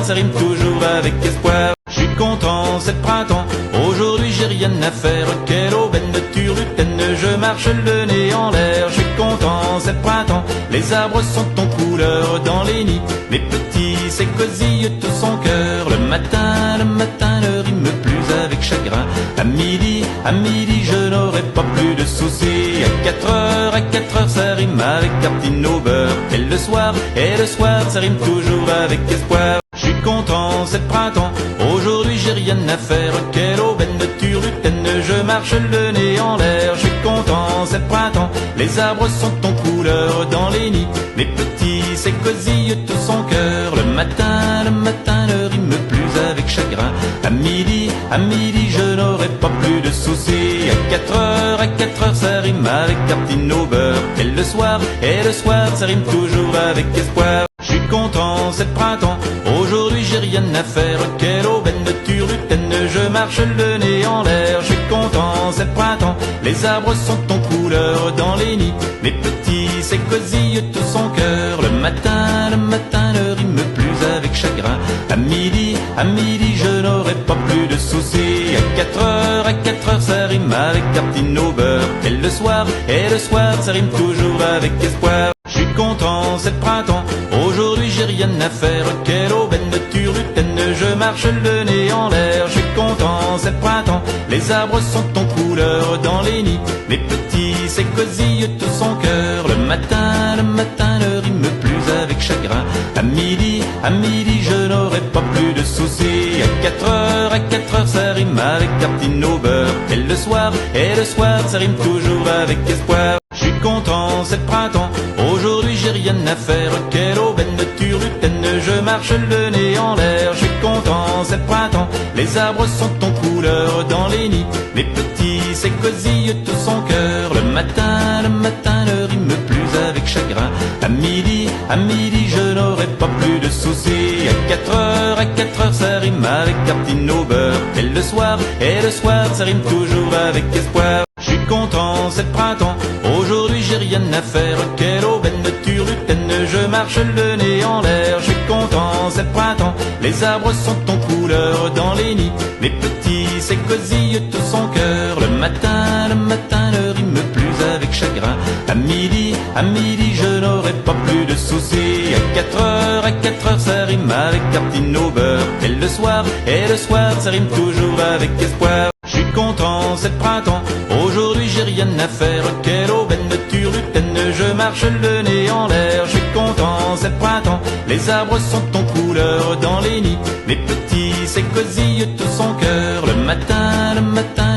ça rime toujours avec espoir. Je suis content, c'est le printemps, aujourd'hui j'ai rien à faire. Quelle aubaine de turlutaine, je marche le nez en l'air. Je suis content, c'est le printemps, les arbres sont en couleur dans les nids. Les petits s'écosillent tout son cœur. Le matin ne rime plus avec chagrin. À midi, je n'aurai pas plus de soucis. À 4 heures, ça rime avec tartine au beurre. Et le soir, ça rime toujours avec espoir. Je suis content, c'est le printemps, aujourd'hui j'ai rien à faire. Quelle aubaine de turlutaine, je marche le nez en l'air. Je suis content, c'est le printemps, les arbres sont en couleur dans les nids. Les petits s'écosillent tout son cœur. Le matin ne rime plus avec chagrin. À midi, je n'aurai pas plus de soucis. À 4 heures, ça rime avec tartine au beurre. Et le soir, ça rime toujours avec espoir. Je suis content, c'est le printemps, aujourd'hui j'ai rien à faire. Quelle aubaine de turlutaine, je marche le nez en l'air. Je suis content, c'est le printemps, les arbres sont en couleur dans les nids. Les petits s'écosillent tout son cœur. Le matin ne rime plus avec chagrin. À midi, je n'aurai pas plus de soucis. À 4 heures, ça rime avec tartine au beurre. Et le soir, ça rime toujours avec espoir. Je suis content, c'est le printemps, aujourd'hui j'ai rien à faire. Quelle aubaine de turlutaine, je marche le nez en l'air. Je suis content, c'est le printemps, les arbres sont en couleur dans les nids. Les petits s'écosillent tout son cœur. Le matin ne rime plus avec chagrin. À midi, je n'aurai pas plus de soucis. À 4 heures, ça rime avec tartine au beurre. Et le soir, ça rime toujours avec espoir. Je suis content, c'est le printemps, aujourd'hui j'ai rien à faire. Quelle aubaine de turlutaine, je marche le nez en l'air. Je suis content, c'est le printemps, les arbres sont en couleur dans les nids. Les petits s'écosillent tout son cœur. Le matin ne rime plus avec chagrin. À midi, je n'aurai pas plus de soucis. À 4 heures, ça rime avec tartine au beurre. Et le soir, ça rime toujours avec espoir. Je suis content, c'est le printemps, aujourd'hui j'ai rien à faire. Quelle aubaine de turlutaine, je marche le nez en l'air. Je suis content, c'est le printemps, les arbres sont en couleur dans les nids. Les petits s'écosillent tout son cœur. Le matin ne rime plus avec chagrin. À midi, je n'aurai pas plus de soucis. À 4 heures, ça rime avec tartine au beurre. Et le soir, ça rime toujours avec espoir. Je suis content, c'est le printemps, aujourd'hui j'ai rien à faire. Quelle aubaine de turlutaine, je marche le nez en l'air. Je suis content, c'est le printemps, les arbres sont en couleur dans les nids. Les petits s'écosillent tout son cœur. Le matin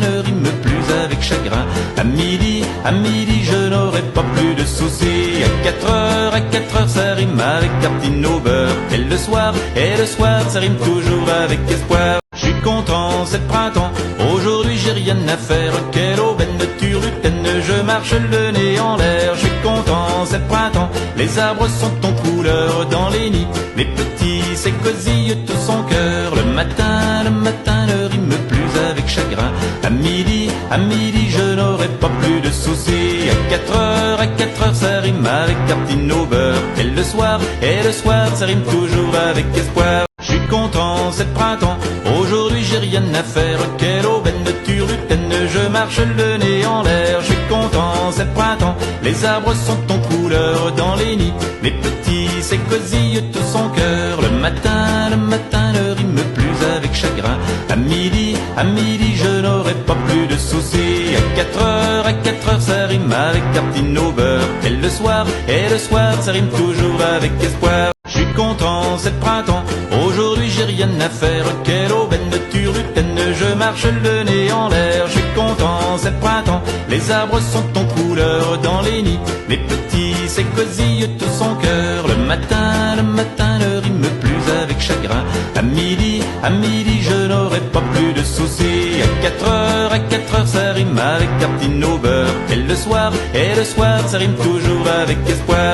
ne rime plus avec chagrin. À midi, à midi je n'aurai pas plus de soucis. À 4 heures ça rime avec tartine au beurre. Et le soir ça rime toujours avec espoir. Je suis content, c'est le printemps, aujourd'hui j'ai rien à faire. Quelle aubaine de turlutaine, je marche le nez en l'air. Je suis content, c'est le printemps, les arbres sont en couleur dans les nids. Les petits s'écosillent tous en cœur. Le matin ne rime plus avec chagrin. À midi je n'aurai pas plus de soucis. À 4 heures ça rime avec tartine au beurre. Et le soir ça rime toujours avec espoir. Je suis content, c'est le printemps, aujourd'hui j'ai rien à faire. Quelle aubaine de turlutaine, je marche le nez en l'air. Je suis content, c'est le printemps, les arbres sont en couleur dans les nids. Les petits s'écosillent tous en cœur. Le matin ne rime plus avec chagrin. À midi je n'aurai pas plus de soucis. À 4 heures ça rime avec tartine au beurre. Et le soir ça rime toujours avec espoir. Je suis content, c'est le printemps, aujourd'hui j'ai rien à faire. Quelle aubaine de turlutaine, je marche le nez en l'air. Je suis content, c'est le printemps, les arbres sont en couleur dans les nids. Les petits s'écosillent tous en cœur. Le matin ne rime plus avec chagrin. À midi je n'aurai pas plus de soucis. À 4 heures ça rime avec tartine au beurre. Et le soir ça rime toujours avec espoir.